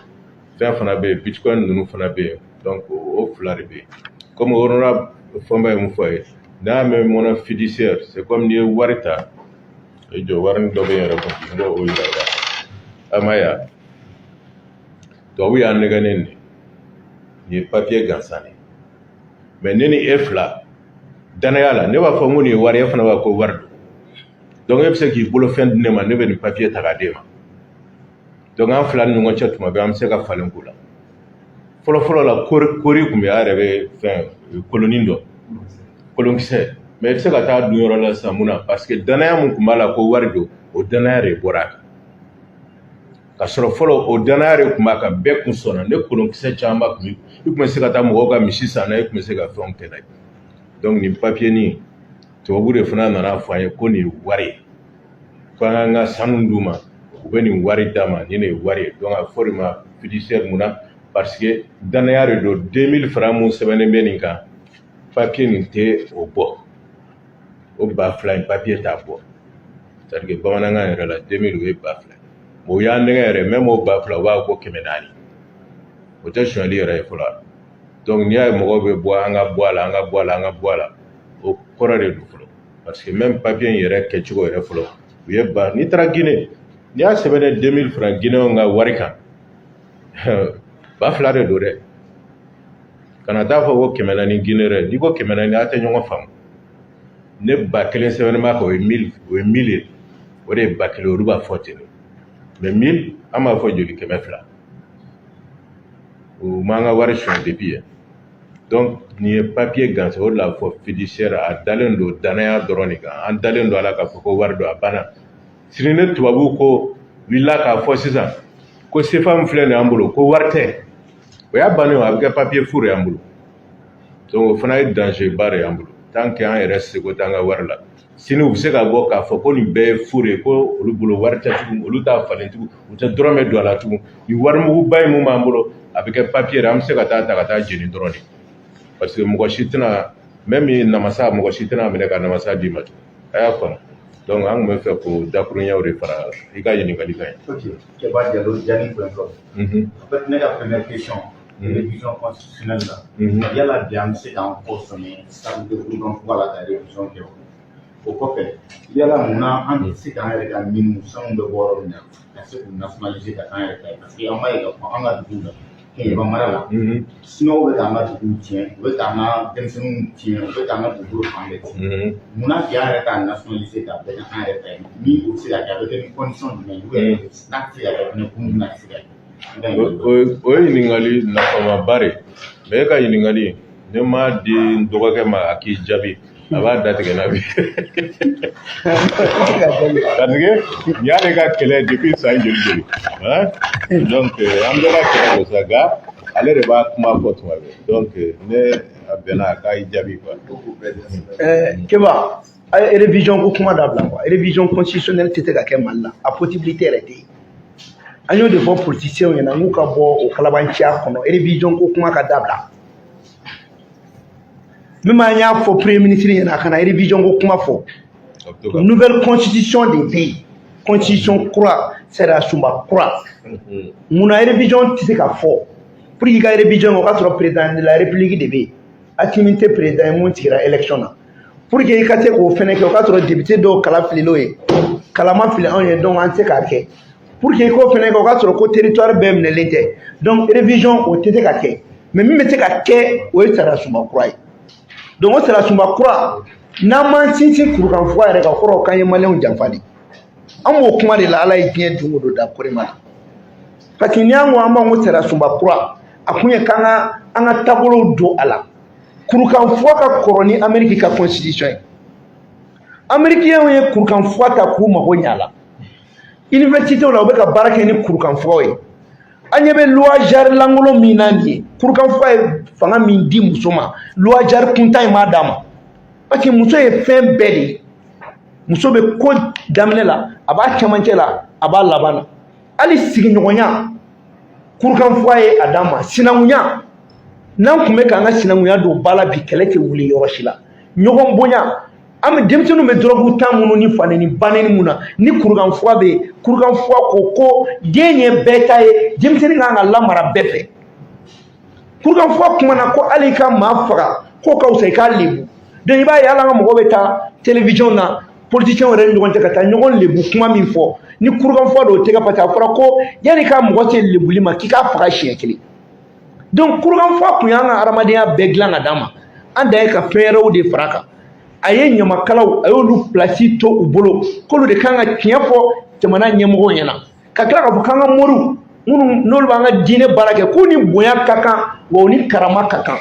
fɛn fana bɛ yen bitcoin ninnu fana bɛ yen donc o fila de bɛ yen comme honorable Fɔnba ye mun fɔ a ye n'a y'a mɛn monnaie fiduciaire c'est comme n'i ye wari ta i jɔ wari dɔ bɛ yen yɛrɛ kɔni n b'o yira i la a ma ya tubabu y'a nɛgɛnnen de ni papier gansane mais ne ni e fila danaya la ne b'a fɔ ko nin ye wari ye fana b'a ko wari don donc e bɛ se k'i bolo fɛn di ne ma ne bɛ nin papier ta k'a d'e ma donc an fila ni ɲɔgɔn cɛ tuma bɛɛ an bɛ se ka falen k'o la fɔlɔfɔlɔ la kori tun bɛ a yɛrɛ bɛ fɛn kolonin dɔ kolonkisɛ mais i bɛ se ka taa dun yɔrɔ la sisan mun na parce que danaya mun tun b'a la ko wari don o danaya de bɔra a kan ka sɔrɔ fɔlɔ o danaya de tun b'a kan bɛɛ kun sɔnna ne kolonkisɛ caman tun i tun bɛ se ka taa mɔgɔw ka misi san na i tun bɛ se ka fɛnw kɛ n'a ye donc nin papier nin tubabu de fana nana fɔ an ye ko nin ye wari ye ko an k'an ka sanu d'u ma u bɛ nin wari d'a ma nin de ye wari ye donc a fɔra ma fiduciaire mun na parce que danaya de don 2000 francs mun sɛbɛnnen bɛ nin kan papier nin tɛ o bɔ o 2000 in papier t'a bɔ c'est à dire que bamanankan yɛrɛ la 2000 o ye 2000 o y'an nɛgɛ yɛrɛ même o 2000 o b'a ko 400 o tɛ sonyali yɛrɛ ye fɔlɔ donc n'i y'a ye mɔgɔw bɛ bɔ an ka bɔ a la an ka bɔ a la an ka bɔ a la o kɔrɔ de don fɔlɔ parce que même papier in yɛrɛ kɛcogo yɛrɛ fɔlɔ u ye ba n'i taara Guinée n'i y'a sɛbɛn 2000 francs Guinéenw ka wari kan 2000 de don dɛ kana taa fɔ ko 400 ni Guinée dɛ n'i ko 400 a tɛ ɲɔgɔn faamu ne 1000 sɛbɛnnen b'a kan o ye 1000 ye o de ye 1000 olu b'a fɔ ten mais 1000 an b'a fɔ joli 200 o m'an ka wari sɔn depuis yen donc nin ye papier gansan o de la fɔ fiduciaire a dalen don danaya dɔrɔn de kan an dalen don a la k'a fɔ ko wari don a banna sini ne tubabu ko wulila k'a fɔ sisan ko CFA min filɛ nin y'an bolo ko wari tɛ o y'a bannen o a bɛ kɛ papier fu de y'an bolo donc o fana ye danger ba de y'an bolo tant que an yɛrɛ seko t'an ka wari la sini u bɛ se ka bɔ k'a fɔ ko nin bɛɛ ye fu de ye ko olu bolo wari tɛ tugun olu t'a falen tugun u tɛ dɔrɔmɛ don a la tugun nin warimuguba in mun b'an bolo a bɛ kɛ papier de an bɛ se ka taa ta ka taa jeni dɔrɔn de parce que mɔgɔ si tɛna même namasa mɔgɔ si tɛna minɛ ka namasa d'i ma tugun a y'a faamu donc an tun bɛ fɛ k'o dakurunyaw de fara i ka ɲininkali kan ye. Ok, Keba Diallo jaabi fɔlɔ fɔlɔ. En fait ne ka première question révision constitutionnelle la yala bi an bɛ se k'an kɔ sɔnni san de kurukan fo la ka révision kɛ o kɔfɛ yala munna an tɛ se k'an yɛrɛ ka minnu sanw bɛ bɔ yɔrɔ min na ka se k'u nationaliser ka k'an yɛrɛ ta ye parce que an b'a ye k'a fɔ an ka dugu la Kɛɲɛba mara la sinɔgɔ bɛ k'an ka dugu tiɲɛ u bɛ k'an ka denmisɛnninw tiɲɛ u bɛ k'an ka dugukolo fan bɛɛ tiɲɛ munna bi an yɛrɛ k'a nationaliser ka bɛn an yɛrɛ ta ye ni o bɛ se ka kɛ a bɛ kɛ ni condition jumɛn ye n'a tɛ se ka kɛ fɛnɛ kun n'a tɛ se ka kɛ. o ye ɲininkali nafamaba de mais e ka ɲininkali ne m'a di n dɔgɔkɛ ma a k'i jaabi a b'a datigɛ n'a bi parce que nin y'ale ka kɛlɛ depuis san joli donc an bɛɛ ka kɛlɛ don sa nka ale de b'a kuma fɔ tuma bɛɛ donc ne a bɛnna a k'a jaabi quoi. Keba a ye révision ko kuma dabila quoi révision constitutionnelle tɛ se ka kɛ Mali la a possibilité yɛrɛ tɛ yen an y'o de fɔ politiciens ɲɛna n k'u ka bɔ o kalabanciya kɔnɔ révision ko kuma ka dabila même an y'a fɔ premier ministre ɲɛna a kana révision ko kuma fɔ nouvelle constitution de bɛ yen constitution kura sariya sunba kura munna révision tɛ se ka fɔ pour que i ka révision o k'a sɔrɔ président de la république de bɛ yen Assimi tɛ président ye mun tigɛra élection na pour que i ka se k'o fɛnɛ kɛ o k'a sɔrɔ député dɔw kala filil'o ye kala ma fili anw ye donc an tɛ se k'a kɛ pour que i k'o fɛnɛ kɛ o k'a sɔrɔ ko territoire bɛɛ minɛlen tɛ donc révision o tɛ se ka kɛ mais min bɛ se ka kɛ o ye sariya sunba kura ye donc o sariya sunba kura n'an m'an sinsin kurukanfuga yɛrɛ kan o kɔrɔ k'an ye maliyɛnw janfa de an b'o kuma de la ala ye diɲɛ don o don da kɔrɔma la parce que n'i y'an ko an b'an ko sariya sunba kura a kun ye k'an ka an ka taabolow don a la kurukanfuga ka kɔrɔ ni Amérique ka constitution ye Américains ye kurukanfuga ta k'u mago ɲa a la université la u bɛ ka baara kɛ ni kurukanfugaw ye an ɲɛ bɛ loi jari lankolon min na nin ye kurukanfuga ye fanga min di muso ma loi jari kuntan in m'a d'a ma parce que muso ye fɛn bɛɛ de ye muso bɛ ko daminɛ la a b'a cɛmancɛ la a b'a laban na hali sigiɲɔgɔnya kurukanfuga ye a d'an ma sinankunya n'an tun bɛ k'an ka sinankunya don ba la bi kɛlɛ tɛ wuli yɔrɔ si la ɲɔgɔn bonya an bɛ denmisɛnninw bɛ dɔrɔgu tan minnu ni fanɛ ni banɛ mun na ni kurukanfuga bɛ yen kurukanfuga ko den ye bɛɛ ta ye denmisɛnnin kan ka lamara bɛɛ fɛ kurukanfuga kuma na ko hali i ka maa faga k'o ka wusa i k'a lebu donc i b'a ye hali an ka mɔgɔw bɛ taa télévision na politiciens yɛrɛ ni ɲɔgɔn cɛ ka taa ɲɔgɔn lebu kuma min fɔ ni kurukanfuga dɔw tɛgɛ parce que a fɔra ko yanni i ka mɔgɔ se lebuli ma k'i k'a faga siɲɛ kelen donc kurukan fɔ kun y'an ka adamadenya bɛɛ dilan ka d'an ma an da ye ka fɛn wɛrɛw de fara kan a ye ɲamakalaw a y'olu pilasi to u bolo k'olu de kan ka tiɲɛ fɔ jamana ɲɛmɔgɔw ɲɛna ka tila k'a fɔ k'an ka moriw minnu n'olu b'an ka diinɛ baara kɛ k'u ni bonya ka kan wa u ni karama ka kan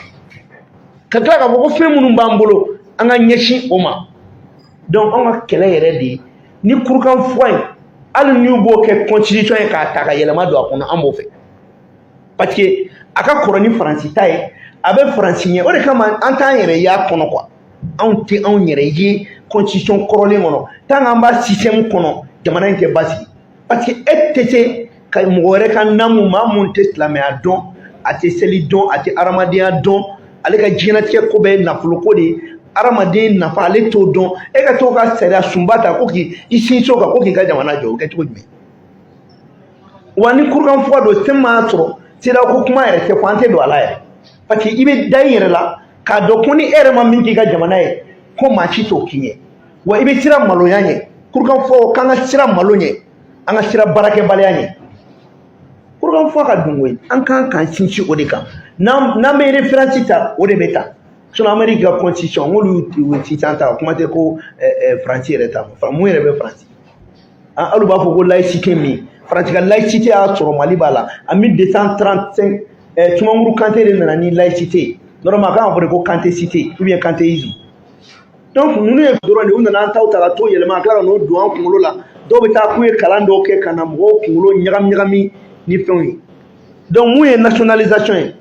ka tila k'a fɔ ko fɛn minnu b'an bolo an ka ɲɛsin o ma donc an ka kɛlɛ yɛrɛ de ni kurukan fɔ in hali n'u b'o kɛ constitution ye k'a ta ka yɛlɛma don a kɔnɔ an b'o fɛ parce que a ka kɔrɔ ni faransi ta ye a bɛ faransi ɲɛ o de kama an t'an yɛrɛ ye a kɔnɔ quoi anw tɛ anw yɛrɛ ye constitution kɔrɔlen kɔnɔ tant qu'an b'a système kɔnɔ jamana in tɛ basigi parce que e tɛ se ka mɔgɔ wɛrɛ ka namu maa mun tɛ silamɛya dɔn a tɛ seli dɔn a tɛ adamadenya dɔn ale ka diɲɛlatigɛ ko bɛɛ ye nafoloko de ye adamaden nafa ale t'o dɔn e ka to ka sariya sunba ta ko k'i sinsin o kan ko k'i ka jamana jɔ o kɛ cogo jumɛn wa ni kurukan fɔ don fɛn m'a sɔrɔ CEDEAO ko kuma yɛrɛ tɛ fɔ an tɛ don a la yɛrɛ parce que i bɛ da i yɛrɛ la k'a dɔn ko ni e yɛrɛ ma min k'i ka jamana ye ko maa si t'o k'i ɲɛ wa i bɛ siran maloya ɲɛ kurukan fɔ k'an ka siran malo ɲɛ an ka siran baarakɛbaliya ɲɛ kurukan fɔ ka dun koyi an kan k'an sinsin o de kan n'an bɛ référence ta o de bɛ ta sinon Amérique ka constitution n'olu y'u sisan ta kuma tɛ ko faransi yɛrɛ ta mun yɛrɛ bɛ faransi hali u b'a fɔ ko laïcité min faransi ka laïcité y'a sɔrɔ Mali b'a la en 1235 Tumankuru Kante de nana ni laïcité ye normalement a kan ka fɔ de ko Kante cité ou bien kantéisme donc ninnu ye dɔrɔn de u nana an taw ta ka t'o yɛlɛma ka tila ka n'o don an kunkolo la dɔw bɛ taa k'u ye kalan dɔw kɛ ka na mɔgɔw kunkolo ɲagami ɲagami ni fɛnw ye donc mun ye nationalisation ye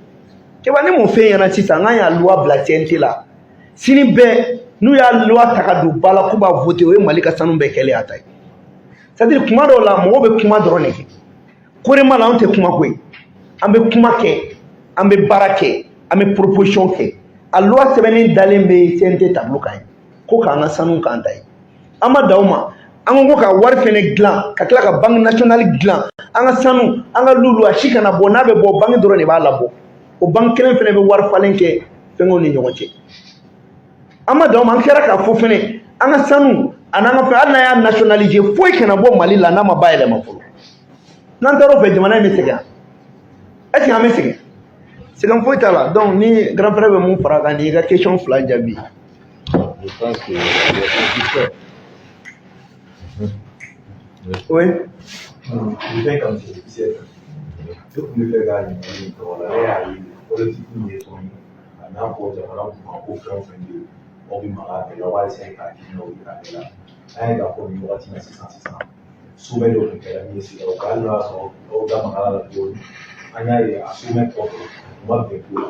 kɛba ni mun fɛn ɲɛna sisan n'an y'a loi bila CNT la sini bɛɛ n'u y'a loi ta ka don ba la k'u b'a voter o ye Mali ka sanu bɛɛ kɛlen y'a ta ye c'est à dire kuma dɔw la mɔgɔw bɛ kuma dɔrɔn de kɛ korema la anw tɛ kuma koyi an bɛ kuma kɛ an bɛ baara kɛ an bɛ proposition kɛ a loi sɛbɛnnen dalen bɛ CNT tableau kan ye ko k'an ka sanu k'an ta ye an ma da o ma an ko ka wari fɛnɛ dilan ka tila ka banque nationale dilan an ka sanu an ka lulu a si kana bɔ n'a bɛ bɔ banque dɔrɔn de b'a labɔ o banque kelen fɛnɛ bɛ wari falen kɛ fɛnkɛw ni ɲɔgɔn cɛ an ma da o ma an kɛra k'a fɔ fɛnɛ an ka sanu a n'an ka fɛn hali n'a y'a nationaliser foyi kana bɔ Mali la n'a ma bayɛlɛma fɔlɔ n'an taara o fɛ jamana in bɛ sɛgɛn est ce que an bɛ sɛgɛn sɛgɛn foyi t'a la donc ni grand frère bɛ mun fara kan ni i ka question fila jaabi. Je pense que oui. Je fais comme c'est tout le fait gagner dans la politique ni son n'a pas de voilà pour faire de on va marquer la wall c'est pas qui nous dit là un gars pour nous retirer 600 souvent le que la mise au calme là au gamin là la anya ya assumer pour moi de pour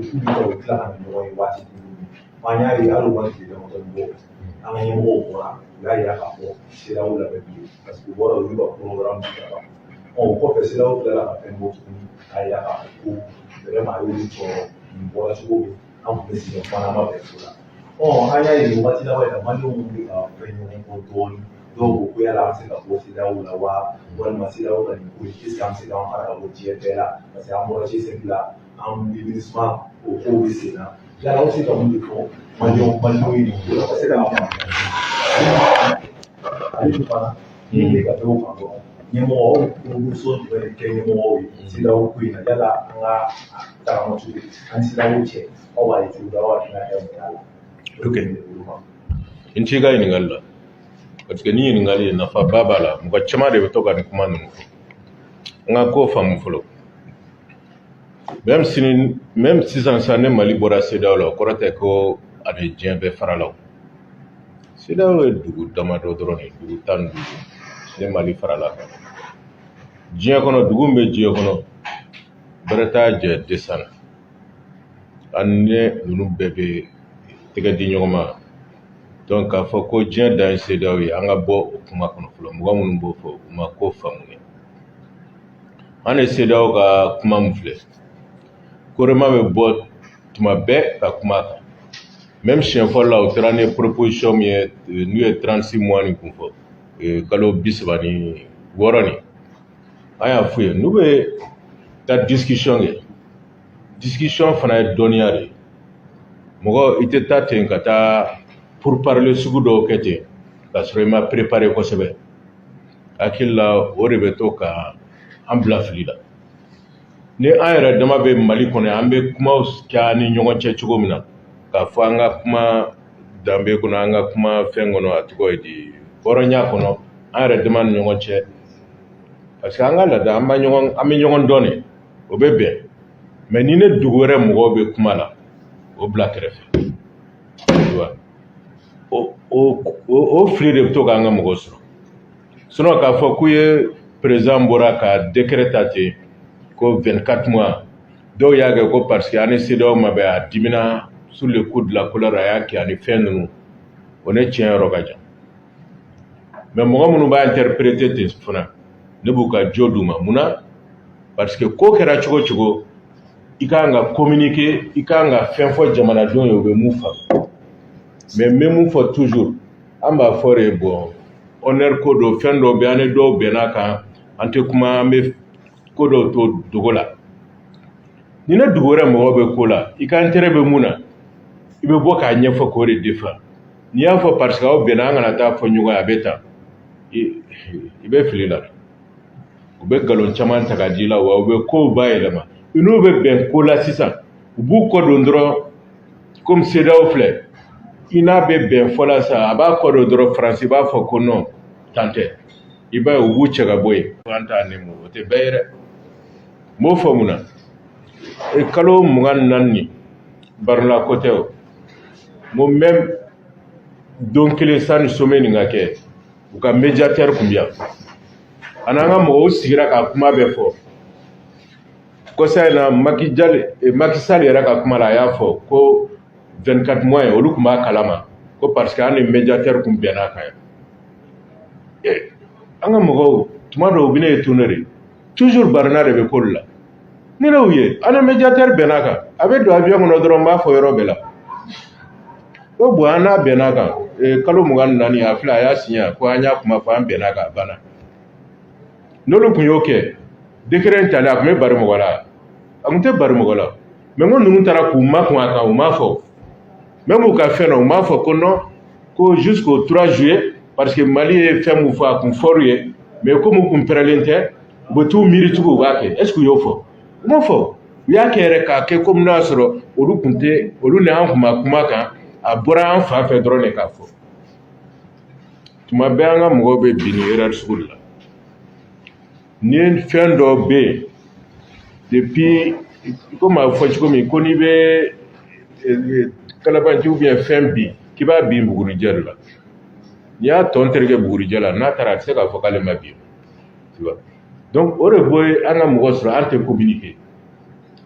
tout le clair nous on va anya ya allo want de dans le an ka ɲɛmɔgɔw bɔra u y'a yira k'a fɔ CEDEAO labɛn bilen parce que u bɔra olu ka programme de la o kɔfɛ CEDEAO tilala ka fɛn bɔ tuguni k'a yira k'a fɔ ko vraiment a y'olu sɔrɔ nin bɔra cogo min an tun bɛ sigi fana ma bɛn o la an y'a ye nin waati laban in na maliyɛnw bɛ ka fɛn ɲɔgɔn kɔ dɔɔni dɔw ko ko yala an bɛ se ka bɔ CEDEAO la wa walima CEDEAO ka nin ko est ce que an bɛ se k'an fara ka bɔ diɲɛ bɛɛ la parce que an bɔra CESEC la an librissement o kow bɛ sen na yala aw bɛ se ka mun de fɔ maliyɛnw ye nin ko la ka se ka ale fana ni bɛ ka dɔw kan dɔrɔn ɲɛmɔgɔw so jumɛn de kɛ ɲɛmɔgɔw ye CEDEAO ko in na yala an ka tagama cogo an CEDEAO cɛ aw b'a ye cogo di aw hakilina kɛ mun y'a la. Ok. N ci ka ɲininkali la parce que ni ɲininkali ye nafaba b'a la mɔgɔ caman de bɛ to ka nin kuma ninnu fɔ n ka ko faamu fɔlɔ même sisan sa ne Mali bɔra CEDEAO la o kɔrɔ tɛ ko a bɛ diɲɛ bɛɛ fara la o CEDEAO ye dugu damadɔ dɔrɔn de dugu 15 ne Mali fara la kan diɲɛ kɔnɔ dugu min bɛ diɲɛ kɔnɔ bɛrɛ t'a jɛ desan na an ne ninnu bɛɛ bɛ tɛgɛ di ɲɔgɔn ma donc k'a fɔ ko diɲɛ dan ye CEDEAO ye an ka bɔ o kuma kɔnɔ fɔlɔ mɔgɔ minnu b'o fɔ u ma ko faamu ye an ye CEDEAO ka kuma min filɛ korema bɛ bɔ tuma bɛɛ ka kuma kan même siɲɛ fɔlɔ la o kɛra ni proposition min ye n'u ye 36 mois nin kun fɔ kalo 36 nin an y'a f'u ye n'u bɛ taa discussion kɛ discussion fana ye dɔnniya de ye mɔgɔ i tɛ taa ten ka taa pourparler sugu dɔw kɛ ten k'a sɔrɔ i ma préparer kosɛbɛ hakili la o de bɛ to ka an bila fili la ni an yɛrɛ dama bɛ Mali kɔnɔ an bɛ kumaw kɛ an ni ɲɔgɔn cɛ cogo min na k'a fɔ an ka kuma danbe kɔnɔ an ka kuma fɛn kɔnɔ a tɔgɔ ye di hɔrɔnya kɔnɔ an yɛrɛ dama ni ɲɔgɔn cɛ parce que an ka laada an bɛ ɲɔgɔn dɔn de o bɛ bɛn mais ni ne dugu wɛrɛ mɔgɔw bɛ kuma la o bila kɛrɛfɛ o fili de bɛ to k'an ka mɔgɔw sɔrɔ sinon k'a fɔ k'u ye président bɔra ka décret ta ten ko 24 mois dɔw y'a kɛ ko parce que an ni CEDEAO ma bɛn a dimina sur le coup de la colère a y'a kɛ ani fɛn ninnu o ne tiɲɛ yɔrɔ ka jan mais mɔgɔ minnu b'a interpréter ten fana ne b'u ka jo d'u ma munna parce que ko kɛra cogo cogo i kan ka communiquer i kan ka fɛn fɔ jamanadenw ye u bɛ mun faamu mais n bɛ mun fɔ toujours an b'a fɔ de bon honneur ko do fɛn dɔ bɛ an ni dɔw bɛnn'a kan an tɛ kuma an bɛ ko dɔw to dogo la ni ne dugu wɛrɛ mɔgɔw bɛ ko la i ka intérêt bɛ mun na i bɛ bɔ k'a ɲɛfɔ k'o de défend n'i y'a fɔ parce que aw bɛnna an kana taa fɔ ɲɔgɔn ye a bɛ tan i bɛ fili la u bɛ nkalon caman ta ka di la wa u bɛ kow bayɛlɛma i n'u bɛ bɛn ko la sisan u b'u kɔ don dɔrɔn comme CEDEAO filɛ i n'a bɛ bɛn fɔ la sa a b'a kɔ don dɔrɔn faransi b'a fɔ ko non tan tɛ i b'a ye u b'u cɛ ka bɔ yen an t'a nɛmu o tɛ bɛɛ ye dɛ n b'o fɔ mun na kalo 24 nin Barola ko tɛ o mo même don kelen sani sommet nin ka kɛ u ka médiateur tun bɛ yan a n'an ka mɔgɔw sigira ka kuma bɛɛ fɔ kɔsa in na Macky Sall yɛrɛ ka kuma la a y'a fɔ ko 24 mois olu tun b'a kalama ko parce que an ni médiateur tun bɛnn'a kan yan an ka mɔgɔw tuma dɔw u bɛ ne ye tourner de toujours Barna de bɛ k'olu la ni ne y'u ye an ni médiateur bɛnn'a kan a bɛ don avion kɔnɔ dɔrɔn n b'a fɔ yɔrɔ bɛɛ la ko bon an n'a bɛnn'a kan kalo 24 a filɛ a y'a signé ko an y'a kuma fɔ an bɛnn'a kan a banna n'olu tun y'o kɛ décret in talen a tun bɛ bari mɔgɔ la a tun tɛ bari mɔgɔ la mais ko ninnu taara k'u makun a kan u m'a fɔ même u ka fɛn na u m'a fɔ ko non ko jusqu'au 3 juillet parce que Mali ye fɛn mun fɔ a kun fɔr'u ye mais comme u kun pɛrɛlen tɛ u bɛ t'u miiri tugun u b'a kɛ est ce que u y'o fɔ u m'o fɔ u y'a kɛ yɛrɛ k'a kɛ comme n'a sɔrɔ olu kun tɛ olu ni an kun ma kuma kan a bɔra an fan fɛ dɔrɔn de k'a fɔ tuma bɛɛ an ka mɔgɔw bɛ bin ni erreur sugu de la ni fɛn dɔ bɛ yen depuis komi a fɔ cogo min ko n'i bɛ kalabanci ou bien fɛn bin k'i b'a bin bugurijɛ de la n'i y'a tɔn terikɛ bugurijɛ la n'a taara a tɛ se k'a fɔ k'ale ma bin tu vois donc o de bɛ an ka mɔgɔ sɔrɔ an tɛ communiquer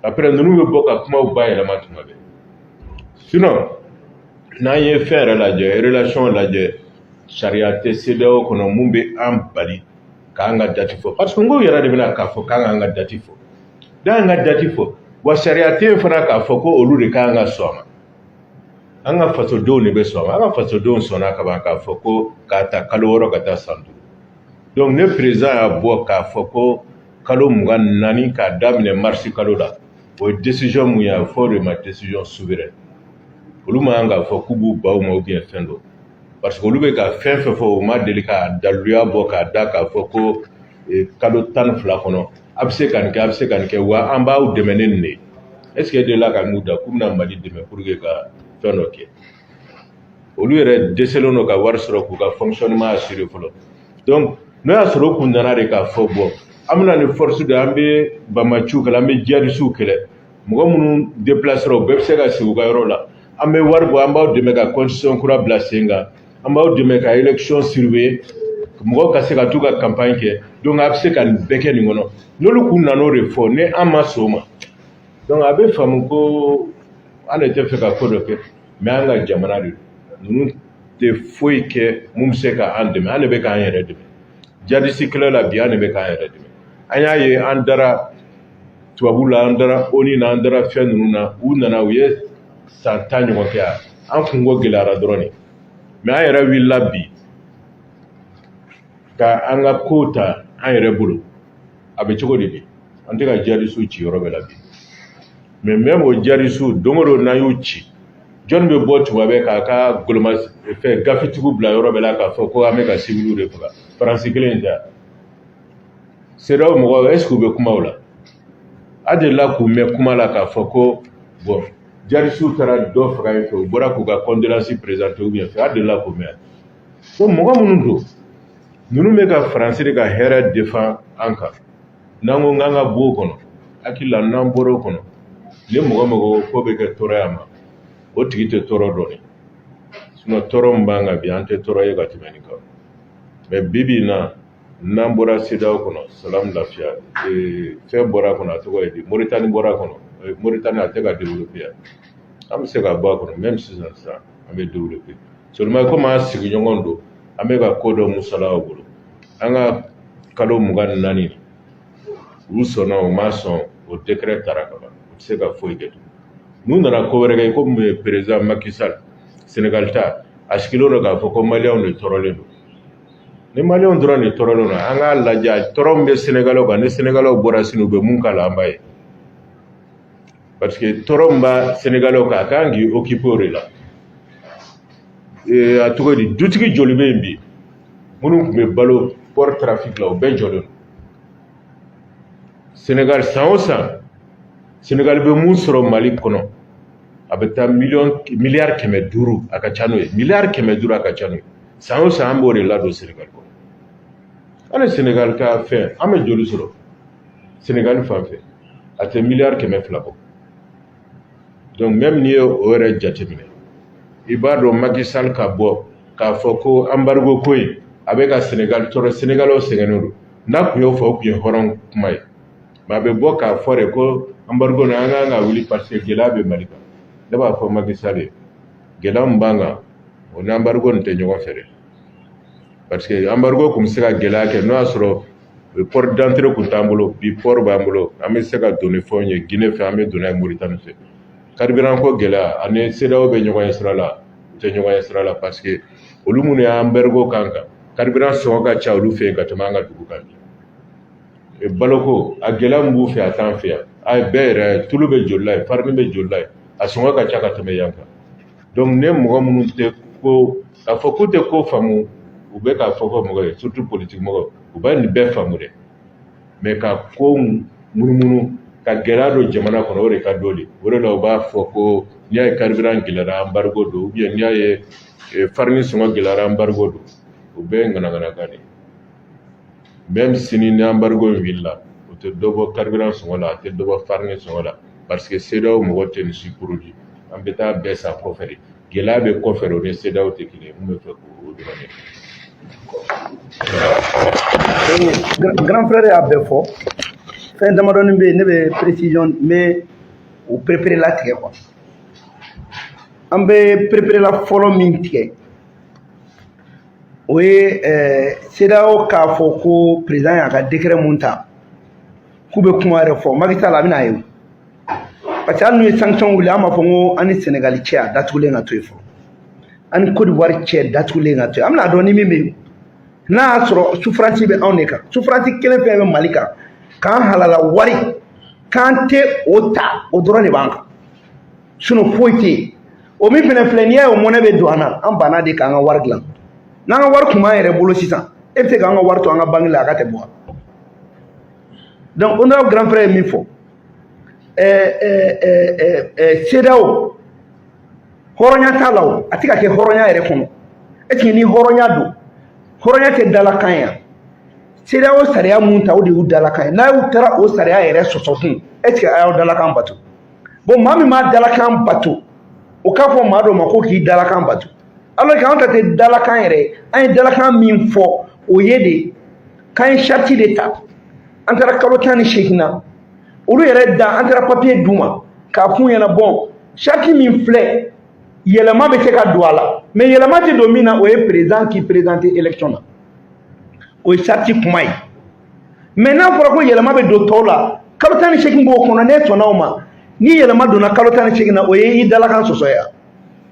après ninnu bɛ bɔ ka kumaw bayɛlɛma tuma bɛɛ sinon n'an ye fɛn yɛrɛ lajɛ relation lajɛ sariya tɛ CEDEAO kɔnɔ mun bɛ an bali k'an ka date fɔ parce que n ko yɛrɛ de bɛna k'a fɔ k'an k'an ka date fɔ n'an ka date fɔ wa sariya tɛ yen fana k'a fɔ ko olu de k'an ka sɔn a ma an ka fasodenw de bɛ sɔn a ma an ka fasodenw sɔnna ka ban k'a fɔ ko k'a ta kalo 6 ka taa san 5 donc ne président y'a bɔ k'a fɔ ko kalo 24 k'a daminɛ mars kalo la o ye décision mun ye a fɔ o de ma décision souveraine olu ma kan k'a fɔ k'u b'u baw ma ou bien fɛn dɔ parce que olu bɛ ka fɛn fɛn fɔ u ma deli ka daluya bɔ k'a da k'a fɔ ko kalo 12 kɔnɔ a bɛ se ka nin kɛ a bɛ se ka nin kɛ wa an b'aw dɛmɛ ni nin de ye est ce que e delila ka mun da k'u bɛna Mali dɛmɛ pour que ka fɛn dɔ kɛ olu yɛrɛ dɛsɛlen don ka wari sɔrɔ k'u ka fonctionnement assurer fɔlɔ donc n'o y'a sɔrɔ u kun nana de k'a fɔ bɔn an bɛna ni force de an bɛ bamaciw kɛlɛ an bɛ djihadistes kɛlɛ mɔgɔ minnu déplacer u bɛɛ bɛ se ka sigi u ka yɔrɔ la an bɛ wari bɔ an b'aw dɛmɛ ka constitution kura bila sen kan an b'aw dɛmɛ ka élection surveiller mɔgɔw ka se ka t'u ka campagne kɛ donc a bɛ se ka nin bɛɛ kɛ nin kɔnɔ n'olu kun nan'o de fɔ ni an ma sɔn o ma donc a bɛ faamu ko an de tɛ fɛ ka ko dɔ kɛ mais an ka jamana de don ninnu tɛ foyi kɛ mun bɛ se ka an dɛmɛ an de bɛ k'an yɛrɛ dɛmɛ djihadiste kɛlɛ la bi an de bɛ k'an yɛrɛ dɛmɛ an y'a ye an dara tubabu la an dara ONU na an dara fɛn ninnu na u nana u ye san 10 ɲɔgɔn kɛ yan an kungo gɛlɛyara dɔrɔn de mais an yɛrɛ wulila bi ka an ka kow ta an yɛrɛ bolo a bɛ cogo di bi an tɛ ka djihadistes ci yɔrɔ bɛɛ la bi mais même o djihadistes don o don n'an y'u ci jɔn bɛ bɔ tuma bɛɛ k'a ka goloma fɛn gafetigiw bila yɔrɔ bɛɛ la k'a fɔ ko an bɛ ka civiliw de faga faransi kelen in tɛ CEDEAO mɔgɔw est ce que u bɛ kuma o la adela k'u mɛn kuma la k'a fɔ ko bon jarisiw taara dɔ faga in fɛ u bɔra k'u ka condoléance présenter ou bien fɛ adela k'u mɛn donc mɔgɔ minnu don ninnu bɛ ka faransi de ka hɛrɛ défend an kan n'an ko k'an ka bɔ o kɔnɔ hakili la n'an bɔra o kɔnɔ ni mɔgɔ mɔgɔ ko bɛ kɛ tɔɔrɔya ma o tigi tɛ tɔɔrɔ dɔn dɛ sinon tɔɔrɔ min b'an kan bi an tɛ tɔɔrɔ ye ka tɛmɛ nin kan mais bibi in na n'an bɔra CEDEAO kɔnɔ salamu lafiya fɛn bɔra kɔnɔ a tɔgɔ ye di Mauritanie bɔra kɔnɔ Mauritanie a tɛ ka développer yan an bɛ se ka bɔ a kɔnɔ même sisan an bɛ développer seulement comme an sigiɲɔgɔn don an bɛ ka ko dɔ musala o bolo an ka kalo 24 u sɔnna u ma sɔn o décret taara ka ban u tɛ se ka foyi kɛ n'u nana ko wɛrɛ kɛ komi président Macky Sall Sénégal ta a sigilen don k'a fɔ ko maliyɛnw de tɔɔrɔlen don ni maliyɛnw dɔrɔn de tɔɔrɔlen don an k'a lajɛ tɔɔrɔ min bɛ Sénégalais kan ni Sénégalais bɔra sini u bɛ mun k'a la an b'a ye parce que tɔɔrɔ min b'a Sénégalais kan a kan k'i occuper o de la a tɔgɔ di dutigi joli bɛ yen bi minnu tun bɛ balo port trafic la o bɛɛ jɔlen don Sénégal san o san Sénégal bɛ mun sɔrɔ Mali kɔnɔ a bɛ taa miliyari 500 a ka ca n'o ye miliyari 500 a ka ca n'o ye san o san an b'o de ladon Sénégal kɔnɔ hali Sénégal ka fɛn an bɛ joli sɔrɔ Sénégal fan fɛ a tɛ miliyari 200 bɔ donc même n'i ye o yɛrɛ jateminɛ i b'a dɔn Macky Sall ka bɔ k'a fɔ ko embargo ko in a bɛ ka Sénégal tɔɔrɔ Sénégalais sɛgɛnnen don n'a tun y'o fɔ o tun ye hɔrɔn kuma ye mais a bɛ bɔ k'a fɔ de ko embargo na an kan ka wuli parce que gɛlɛya bɛ Mali kan ne b'a fɔ Macky Sall ye gɛlɛya min b'an kan o ni embargo nin tɛ ɲɔgɔn fɛ dɛ parce que embargo tun bɛ se ka gɛlɛya kɛ n'o y'a sɔrɔ port d'entrée tun t'an bolo bi port b'an bolo an bɛ se ka don ni fɛnw ye Guinée fɛ an bɛ don n'a ye Mauritanie fɛ carburant ko gɛlɛya ani CEDEAO bɛ ɲɔgɔn ye sira la u tɛ ɲɔgɔn ye sira la parce que olu minnu ye embargo kan carburant sɔngɔ ka ca olu fɛ yen ka tɛmɛ an ka dugu kan bi baloko a gɛlɛya min b'u fɛ a t'an fɛ yan a bɛɛ yɛrɛ tulu bɛ joli la yen farine bɛ joli la yen a sɔngɔ ka ca ka tɛmɛ yan kan donc ne mɔgɔ minnu tɛ ko k'a fɔ k'u tɛ ko faamu u bɛ k'a fɔ ko mɔgɔ ye surtout politique mɔgɔ u bɛ nin bɛɛ faamu dɛ mais ka ko munumunu ka gɛlɛya don jamana kɔnɔ o de ka d'o ye o de la u b'a fɔ ko n'i y'a ye carburant gɛlɛyara embargo don ou bien n'i y'a ye farine sɔngɔ gɛlɛyara embargo don o bɛɛ ye ŋanaŋanakan de même sini ni embargo in wulila o tɛ dɔ bɔ carburant sɔngɔ la a tɛ dɔ bɔ farine sɔngɔ la parce que CEDEAO mɔgɔ tɛ nin si produit an bɛ taa bɛɛ san kɔfɛ de gɛlɛya bɛ kɔfɛ de o ni CEDEAO tɛ kelen ye mun bɛ fɛ k'o dɔrɔn de grand frère y'a bɛɛ fɔ fɛn damadɔni bɛ yen ne bɛ précision n bɛ o perepere la tigɛ quoi an bɛ perepere la fɔlɔ min tigɛ o ye CEDEAO k'a fɔ ko président y'a ka décret mun ta k'u bɛ kuma yɛrɛ fɔ Macky Sall a bɛna ye parce que hali n'u ye sanction wuli an b'a fɔ ko an ni Sénégal cɛ a datugulen ka to yen fɔlɔ an ni Côte d'Ivoire cɛ datugulen ka to yen an bɛna dɔn ni min bɛ yen n'a y'a sɔrɔ souffrance bɛ anw de kan souffrance kelen fɛn bɛ Mali kan k'an halala wari k'an tɛ o ta o dɔrɔn de b'an kan sinon foyi tɛ yen o min fana filɛ n'i y'a ye o mɔnɛ bɛ don an na an banna de k'an ka wari dilan n'an ka wari tun b'an yɛrɛ bolo sisan e bɛ se k'an ka wari to an ka banque la a ka tɛ bɔ donc honorable grand frère ye min fɔ CEDEAO hɔrɔnya t'a la o a tɛ ka kɛ hɔrɔnya yɛrɛ kɔnɔ est-ce que ni hɔrɔnya don hɔrɔnya tɛ dalakan yan CEDEAO sariya mun ta o de y'u dalakan ye n'a y'u taara o sariya yɛrɛ sɔsɔ kun est-ce que a y'aw dalakan bato bon maa min m'a dalakan bato o k'a fɔ maa dɔ ma ko k'i dalakan bato alors que anw ta tɛ dalakan yɛrɛ an ye dalakan min fɔ o ye de k'an ye charte de ta an taara kalo 18 na olu yɛrɛ da an taara papier d'u ma k'a f'u ɲɛna bon charte min filɛ yɛlɛma bɛ se ka don a la mais yɛlɛma tɛ don min na o ye président qui présente élection na o ye charte kuma ye mais n'a fɔra ko yɛlɛma bɛ don tɔw la kalo 18 b'o kɔnɔ n'e sɔnna o ma ni yɛlɛma donna kalo 18 na o ye i dalakan sɔsɔ ye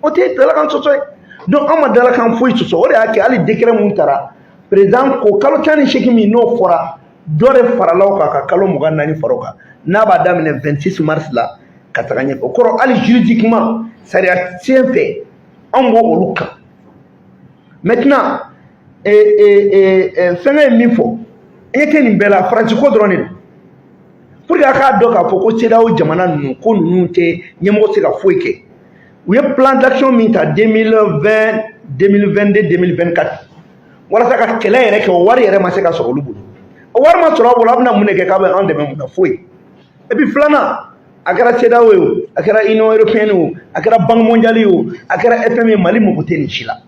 o tɛ dalakan sɔsɔ ye donc an ma dalakan foyi sɔsɔ o de y'a kɛ hali décret mun taara président ko kalo 18 min n'o fɔra dɔ de farala o kan ka kalo 24 fara o kan n'a b'a daminɛ 26 mars la ka taga ɲɛfɛ o kɔrɔ hali juridiquement sariya sen fɛ an b'o olu kan maintenant fɛngɛ ye min fɔ e tɛ nin bɛɛ la faransi ko dɔrɔn de don pour que aka dɔ k'a fɔ ko CEDEAO jamana ninnu ko ninnu tɛ ɲɛmɔgɔ se ka foyi kɛ u ye plan d'action min ta 2020 2022 2024 walasa ka kɛlɛ yɛrɛ kɛ o wari yɛrɛ ma se ka sɔrɔ olu bolo o wari ma sɔrɔ a bolo a bɛna mun de kɛ k'a bɛ an dɛmɛ mun na foyi et puis filanan a kɛra CEDEAO ye o a kɛra Union européenne o a kɛra Banque mondiale o a kɛra FMI Mali mago tɛ nin si la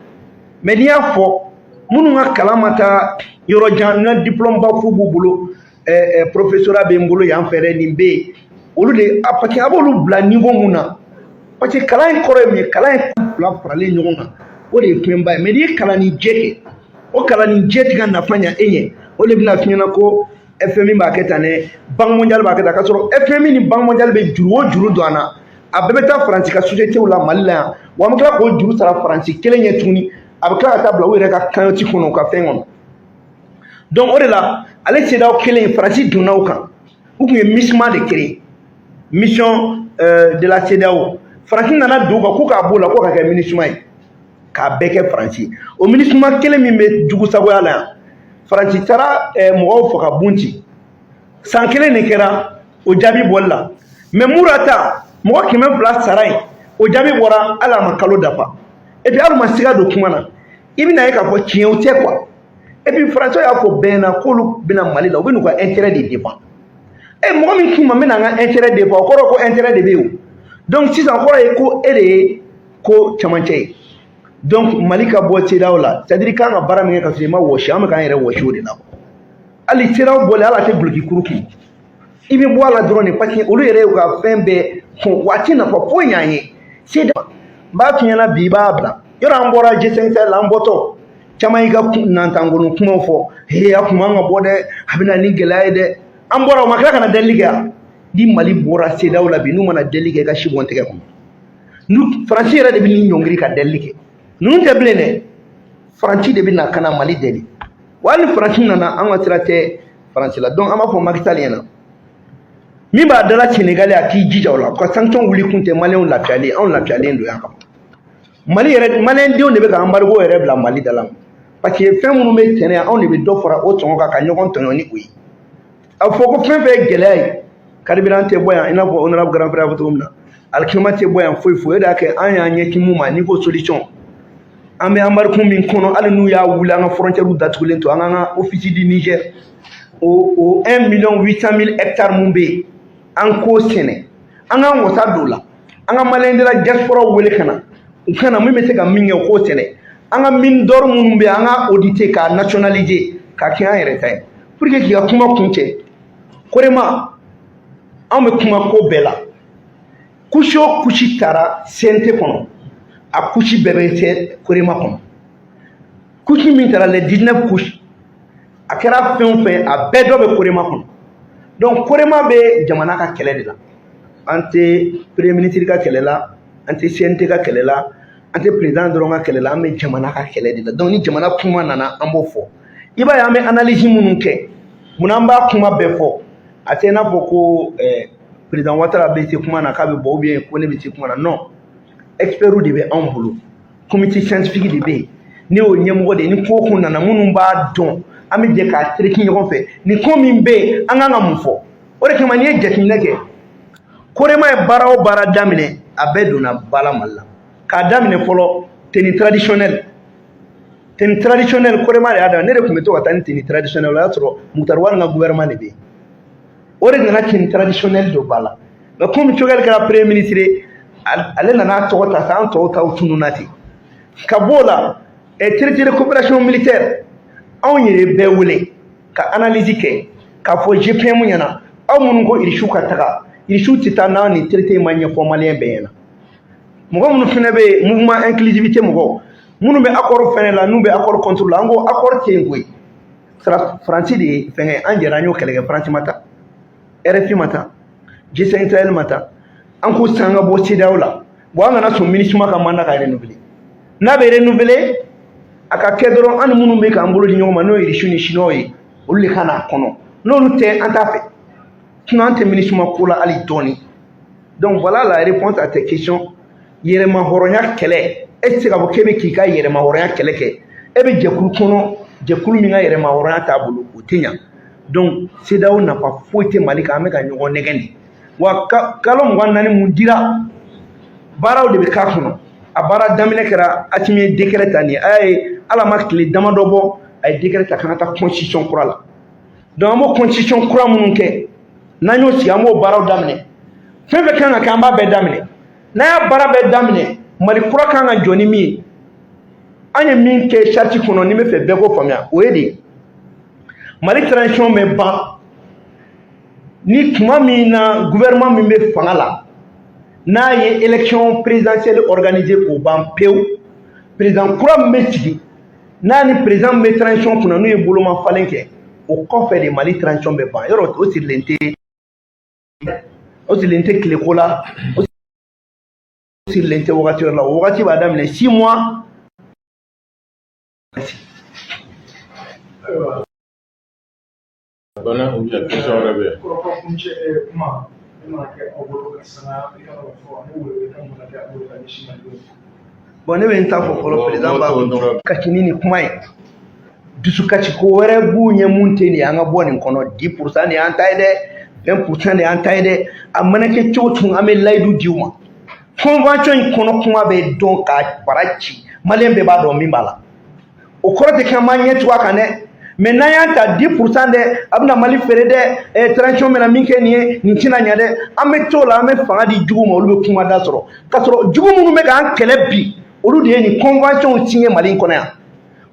mais n'i y'a fɔ minnu ka kalan ma taa yɔrɔ jan na diplôme ba fu b'u bolo professorat bɛ n bolo yan fɛ dɛ nin bɛ yen olu de parce que a b'olu bila niveau mun na parce que kalan in kɔrɔ ye mun ye kalan in fila faralen ɲɔgɔn kan o de ye fɛnba ye mais n'i ye kalanni jɛ kɛ o kalanni jɛ tɛ ka nafa ɲa e ɲɛ o de bɛna f'i ɲɛna ko FMI b'a kɛ tan dɛ Banque mondiale b'a kɛ tan k'a sɔrɔ FMI ni Banque mondiale bɛ juru o juru don an na a bɛɛ bɛ taa Faransi ka société la Mali la yan wa an bɛ tila k'o juru sara Faransi kelen ɲɛ tuguni a bɛ tila ka taa bila u yɛrɛ ka cagnotte kɔnɔ u ka fɛn kɔnɔ donc o de la ale CEDEAO kelen Faransi donna o kan u tun ye MISMA de créé mission de la CEDEAO Faransi nana don o kan ko k'a b'o la ko ka kɛ MINUSMA ye k'a bɛɛ kɛ Faransi o MINUSMA kelen min bɛ jugusagoya la yan Faransi taara mɔgɔw faga bunti san kelen de kɛra o jaabi bɔli la mais mura ta mɔgɔ 200 sara yen o jaabi bɔra hali a ma kalo dafa et puis hali ma siga don kuma na i bɛna ye k'a fɔ tiɲɛw tɛ quoi et puis Faransiw y'a fɔ bɛɛ ɲɛna k'olu bɛna Mali la u bɛ n'u ka intérêt de défend mɔgɔ min k'i ma n bɛna n ka intérêt défend o kɔrɔ ko intérêt de bɛ yen o donc sisan kɔrɔ ye ko e de ye ko camancɛ ye donc Mali ka bɔ CEDEAO la c'est à dire k'an ka baara min kɛ ka sɔrɔ i ma wɔsi an bɛ k'an yɛrɛ wɔsi o de la hali CEDEAO bɔlen hali a tɛ duloki kuru k'i i bɛ bɔ a la dɔrɔn de parce que olu yɛrɛ y'u ka fɛn bɛɛ fɔ wa a tɛ nafa foyi ɲ'an ye CEDEAO n b'a f'i ɲɛna bi i b'a bila yɔrɔ an bɔra G5 la an bɔtɔ caman y'i ka nantankɔnɔ kumaw fɔ a kun man ka bɔ dɛ a bɛ na ni gɛlɛya ye dɛ an bɔra o ma tila ka na delili kɛ yan ni Mali bɔra CEDEAO la bi n'u mana delili kɛ i ka si bɔ n tɛgɛ kɔnɔ Faransi yɛrɛ de bɛ n'i ɲɔngiri ka delili kɛ ninnu tɛ bilen dɛ Faransi de bɛ na ka na Mali deli wa hali ni Faransi nana an ka sira tɛ Faransi la donc an b'a fɔ Macky Sall ɲɛna min b'a dala Sénégal a k'i jija o la ka sanction wuli kun tɛ maliyɛnw lafiyalen anw lafiyalen don yan ka Mali yɛrɛ maliyɛndenw de bɛ ka embargo yɛrɛ bila Mali da la parce que fɛn minnu bɛ tɛnɛ yan anw de bɛ dɔ fara o tɔngɔ kan ka ɲɔgɔn tɔɲɔ ni o ye a fɔ ko fɛn fɛn ye gɛlɛya ye carburant tɛ bɔ yan i n'a fɔ honorable grand frère y'a fɔ cogo min na alikama tɛ bɔ yan foyi foyi o de y'a kɛ an y'an ɲɛsin mun ma n'i ko solution an bɛ embargo min kɔnɔ hali n'u y'a wuli an ka frontière datugulen to an k'an ka office du Niger o 1,800,000 hectares mun bɛ yen an k'o sɛnɛ an k'an wasa don o la an ka maliyɛn de la diaspora wele ka na u ka na min bɛ se ka min kɛ o k'o sɛnɛ an ka mine d'or minnu bɛ yen an ka auditer k'a nationaliser k'a kɛ an yɛrɛ ta ye pour que k'i ka kuma kun cɛ Korema anw bɛ kuma ko bɛɛ la couche o couche taara CNT kɔnɔ a couche bɛɛ bɛ kɛ Korema kɔnɔ couche min taara les 19 couches a kɛra fɛn o fɛn a bɛɛ dɔ bɛ Korema kɔnɔ donc Korema bɛ jamana ka kɛlɛ de la an tɛ premier ministre ka kɛlɛ la an tɛ CNT ka kɛlɛ la an tɛ président dɔrɔn ka kɛlɛ la an bɛ jamana ka kɛlɛ de la donc ni jamana kuma nana an b'o fɔ i b'a ye an bɛ analyse minnu kɛ munna an b'a kuma bɛɛ fɔ a tɛ i n'a fɔ ko président Ouattara bɛ se kuma na k'a bɛ bɔ ou bien ko ne bɛ se kuma na non experts de bɛ anw bolo comité scientifique de bɛ yen ne y'o ɲɛmɔgɔ de ye ni ko kun nana minnu b'a dɔn an bɛ jɛ k'a tereki ɲɔgɔn fɛ nin ko min bɛ yen an kan ka mun fɔ o de kama n'i ye jateminɛ kɛ Korema ye baara o baara daminɛ a bɛɛ donna ba la Mali la k'a daminɛ fɔlɔ tenue traditionnelle Korema de y'a daminɛ ne de tun bɛ to ka taa ni tenue traditionnelle o y'a sɔrɔ Mutari Wale ka gouvernement de bɛ yen o de nana tenue traditionnelle don ba la mais comme Choguel kɛra premier ministre ale nana tɔgɔ ta sa an tɔw taw tununa ten ka b'o la traité de coopération militaire anw yɛrɛ bɛɛ wele ka analyse kɛ k'a fɔ GPM ɲɛna aw minnu ko irisiw ka taga irisiw tɛ taa n'a ni traité ma ɲɛfɔ maliyɛn bɛɛ ɲɛna mɔgɔ minnu fana bɛ yen mouvement inclusivité mɔgɔw minnu bɛ accord fɛnɛ la n'u bɛ accord contre la an ko accord tɛ yen koyi Faransi de ye fɛnkɛ an jɛra an y'o kɛlɛ kɛ Faransi ma taa RFI ma taa G5 Sahel ma taa an ko san ka bɔ CEDEAO la bon an kana sɔn MINUSMA ka mandat ka renouveler n'a bɛ renouveler a ka kɛ dɔrɔn an ni minnu bɛ k'an bolo di ɲɔgɔn ma n'o ye irisiw ni chinois ye olu de ka n'a kɔnɔ n'olu tɛ an t'a fɛ sinon an tɛ MINUSMA ko la hali dɔɔni donc voilà la réponse à tes questions yɛrɛma hɔrɔnya kɛlɛ e tɛ se k'a fɔ k'e bɛ k'i ka yɛrɛma hɔrɔnya kɛlɛ kɛ e bɛ jɛkulu kɔnɔ jɛkulu min ka yɛrɛma hɔrɔnya t'a bolo o tɛ ɲa Donc CEDEAO n'a pas fouetté Mali ka me ka ɲɔgɔn nɛgɛn de wa kalo 24 mun dira baaraw de bɛ k'a kɔnɔ a baara daminɛ kɛra Asimi ye décret ta nin a ye ala ma tile damadɔ bɔ a ye décret ta kan ka taa constitution kura la donc an b'o constitution kura minnu kɛ n'an y'o sigi an b'o baaraw daminɛ fɛn fɛn kan ka kɛ an b'a bɛɛ daminɛ n'a y'a baara bɛɛ daminɛ Mali kura kan ka jɔ ni min ye an ye min kɛ charte kɔnɔ ni n bɛ fɛ bɛɛ k'o faamuya o ye de ye Mali transition bɛ ban ni tuma min na gouvernement min bɛ fanga la n'a ye élection présidentielle organisée k'o ban pewu président kura min bɛ sigi n'a ni président min bɛ transition kunna n'u ye bolomafalen kɛ o kɔfɛ de Mali transition bɛ ban yɔrɔ o sirilen tɛ tileko la o sirilen tɛ wagati wɛrɛ la o wagati b'a daminɛ 6 mois. Bana ou bien question wɛrɛ bɛ yen. Kɔrɔfɔ kuncɛ kuma e mana kɛ aw bolo ka sanga i ka dɔn k'a fɔ ne wele kan mana kɛ aw bolo ka ɲɛsin Malidenw ma. Bon ne bɛ n ta fɔ fɔlɔ président b'a dɔn kacini ni kuma ye dusukasi ko wɛrɛ b'u ɲɛ mun tɛ nin ye an ka bɔ nin kɔnɔ 10% de y'an ta ye dɛ 20% de y'an ta ye dɛ a mana kɛ cogo cogo an bɛ layidu di u ma convention in kɔnɔ kuma bɛ dɔn ka bara ci maliyɛn bɛɛ b'a dɔn min b'a la o kɔrɔ tɛ k'an b'an ɲɛ tugun a kan dɛ mais n'an y'an ta 10% dɛ a bɛna Mali feere dɛ transition bɛna min kɛ nin ye nin tɛna ɲɛ dɛ an bɛ t'o la an bɛ fanga di jugu ma olu bɛ kuma da sɔrɔ k'a sɔrɔ jugu minnu bɛ k'an kɛlɛ bi olu de ye nin convention signé Mali in kɔnɔ yan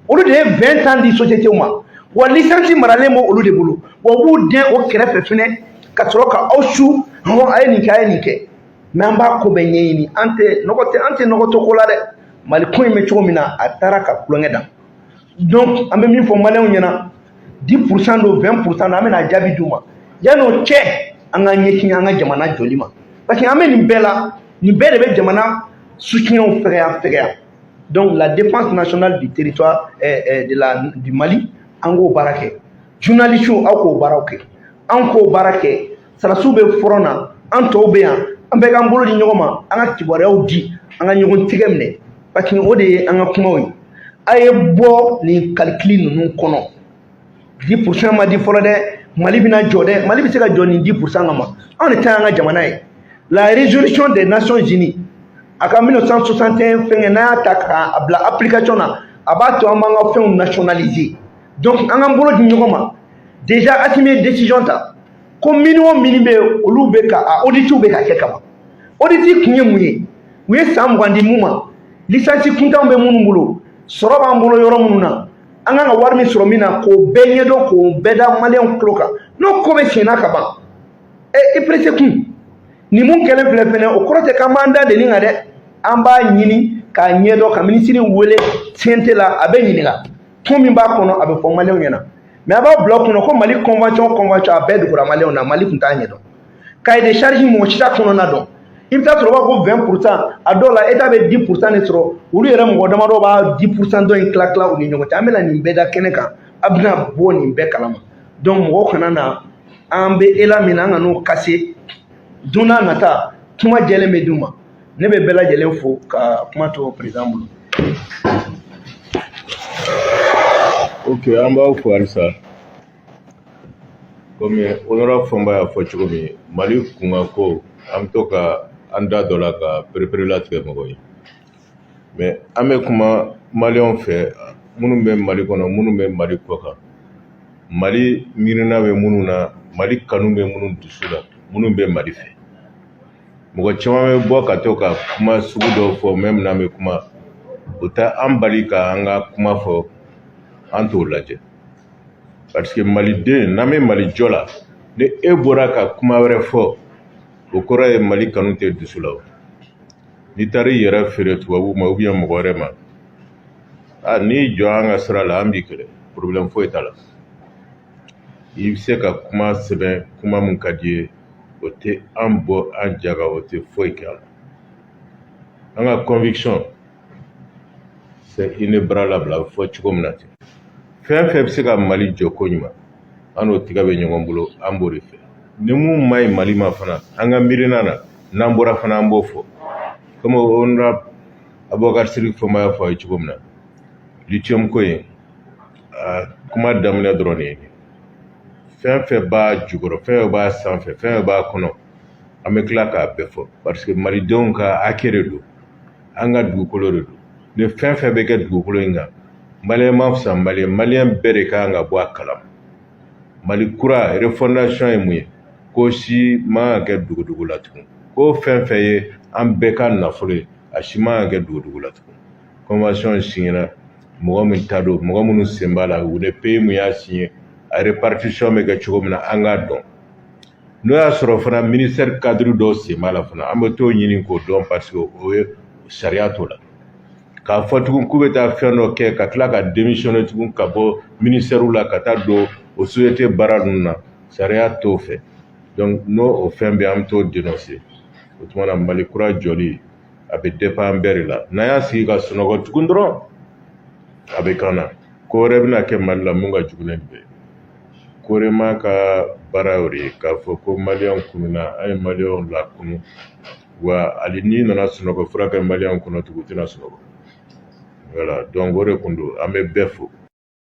olu de ye 20 ans di société ma wa licence maralen b'o olu de bolo wa u b'u dɛn o kɛrɛfɛ fɛnɛ ka sɔrɔ ka aw su a ye nin kɛ a ye nin kɛ mais an b'a ko bɛɛ ɲɛɲini an tɛ nɔgɔ to ko la dɛ Mali ko in bɛ cogo min na a taara ka kulonkɛ dan donc an bɛ min fɔ maliyɛnw ɲɛna 10% do 20% do an bɛna jaabi d'u ma yan'o cɛ an ka ɲɛsin an ka jamana jɔli ma parce que an bɛ nin bɛɛ la nin bɛɛ de bɛ jamana soutiens fɛgɛya donc la défense nationale du territoire du Mali an k'o baara kɛ journalistes aw k'o baaraw kɛ an k'o baara kɛ sarasiw bɛ front na an tɔw bɛ yan an bɛɛ k'an bolo di ɲɔgɔn ma an ka kibaruyaw di an ka ɲɔgɔn tigɛ minɛ parce que o de ye an ka kumaw ye a ye bɔ nin calcul ninnu kɔnɔ 10% ma di fɔlɔ dɛ Mali bɛna jɔ dɛ Mali bɛ se ka jɔ nin 10% kama anw de ta y'an ka jamana ye la résolution des Nations Unies a ka 1961 fɛngɛ n'a y'a ta k'a bila application na a b'a to an b'an ka fɛnw nationaliser donc an k'an bolo di ɲɔgɔn ma déjà Asimi ye décision ta ko minimum min bɛ yen olu bɛ ka a auditiw bɛ ka kɛ kaban audit kun ye mun ye u ye san 20 di mun ma licence kuntanw bɛ minnu bolo sɔrɔ b'an bolo yɔrɔ minnu na an kan ka wari min sɔrɔ min na k'o bɛɛ ɲɛdɔn k'o bɛɛ da maliyɛnw tulo kan n'o ko bɛ tiɲɛna ka ban i presse kun nin mun kɛlen filɛ fɛnɛ o kɔrɔ tɛ k'an b'an da deli kan dɛ an b'a ɲini k'a ɲɛdɔn ka minisiri wele CNT la a bɛ ɲininka kun min b'a kɔnɔ a bɛ fɔ maliyɛnw ɲɛna mais a b'a bila kunna ko Mali convention a bɛɛ dugura maliyɛnw na Mali tun t'a ɲɛdɔn cahier de charge mɔgɔ si t'a kɔnɔna dɔn i bɛ taa sɔrɔ u b'a fɔ 20% a dɔw la État bɛ 10% de sɔrɔ olu yɛrɛ mɔgɔ damadɔ b'a 10% dɔ in tila u ni ɲɔgɔn cɛ an bɛna nin bɛɛ da kɛnɛ kan a bɛna bɔ nin bɛɛ kalama donc mɔgɔw kana na an bɛ élan min na an ka n'o kase don n'a nata kuma jɛlen bɛ d'u ma ne bɛ bɛɛ lajɛlen fo ka kuma to président bolo. Ok an b'aw fo halisa komi honorable Fɔnba y'a fɔ cogo min Mali kunkan ko an bɛ to ka an da dɔ la ka perepere latigɛ mɔgɔw ye mais an bɛ kuma maliyɛnw fɛ minnu bɛ Mali kɔnɔ minnu bɛ Mali kɔ kan Mali miirina bɛ minnu na Mali kanu bɛ minnu dusu la minnu bɛ Mali fɛ mɔgɔ caman bɛ bɔ ka to ka kuma sugu dɔw fɔ même n'an bɛ kuma o tɛ an bali ka an ka kuma fɔ an t'o lajɛ parce que Maliden n'an bɛ Mali jɔ la ni e bɔra ka kuma wɛrɛ fɔ o kɔrɔ ye Mali kanu tɛ dusu la o n'i taara i yɛrɛ feere tubabu ma ou bien mɔgɔ wɛrɛ ma n'i jɔ an ka sira la an b'i kɛlɛ problème foyi t'a la i bɛ se ka kuma sɛbɛn kuma min ka di ye o tɛ an bɔ an jaga o tɛ foyi kɛ a la an ka conviction c'est inébranlable a bɛ fɔ cogo min na ten fɛn fɛn bɛ se ka Mali jɔ ko ɲuman an n'o tigɛ bɛ ɲɔgɔn bolo an b'o de fɛ ni mun ma ɲi Mali ma fana an ka miirina na n'an bɔra fana an b'o fɔ comme honorable Abubakar Sidiki Fɔnba y'a fɔ a ye cogo min na lithium ko in kuma daminɛ dɔrɔn de ye fɛn fɛn b'a jukɔrɔ fɛn fɛn b'a sanfɛ fɛn fɛn b'a kɔnɔ an bɛ tila k'a bɛɛ fɔ parce que malidenw ka hakɛ de don an ka dugukolo de don ni fɛn fɛn bɛ kɛ dugukolo in kan maliyɛn ma fisa maliyɛn bɛɛ de kan ka bɔ a kalama mali kura refondation ye mun ye ko si man ka kɛ dugudugu la tugun ko fɛn fɛn ye an bɛɛ ka nafolo ye a si man ka kɛ dugudugu la tugun convention signera mɔgɔ min ta don mɔgɔ minnu sen b'a la u ni pays mun y'a signé a répartition bɛ kɛ cogo min na an k'a dɔn n'o y'a sɔrɔ fana ministère cadre dɔw sen b'a la fana an bɛ t'o ɲini k'o dɔn parce que o ye sariya t'o la k'a fɔ tugun k'u bɛ taa fɛn dɔ kɛ ka tila ka démissionner tugun ka bɔ ministère la ka taa don o société baara ninnu na sariya t'o fɛ donc n'o o fɛn bɛ an bɛ t'o dénoncer o tuma na mali kura jɔli a bɛ dépend an bɛɛ de la n'an y'a sigi ka sunɔgɔ tugun dɔrɔn a bɛ kan na ko wɛrɛ bɛna kɛ mali la mun ka jugu ni bɛɛ korema ka baara y'o de ye k'a fɔ ko maliyɛnw kununa an ye maliyɛnw lakunu wa hali n'i nana sunɔgɔ fura kɛ maliyɛnw kɔnɔ tugun u tɛna sunɔgɔ voilà donc o de kun don an bɛ bɛɛ fo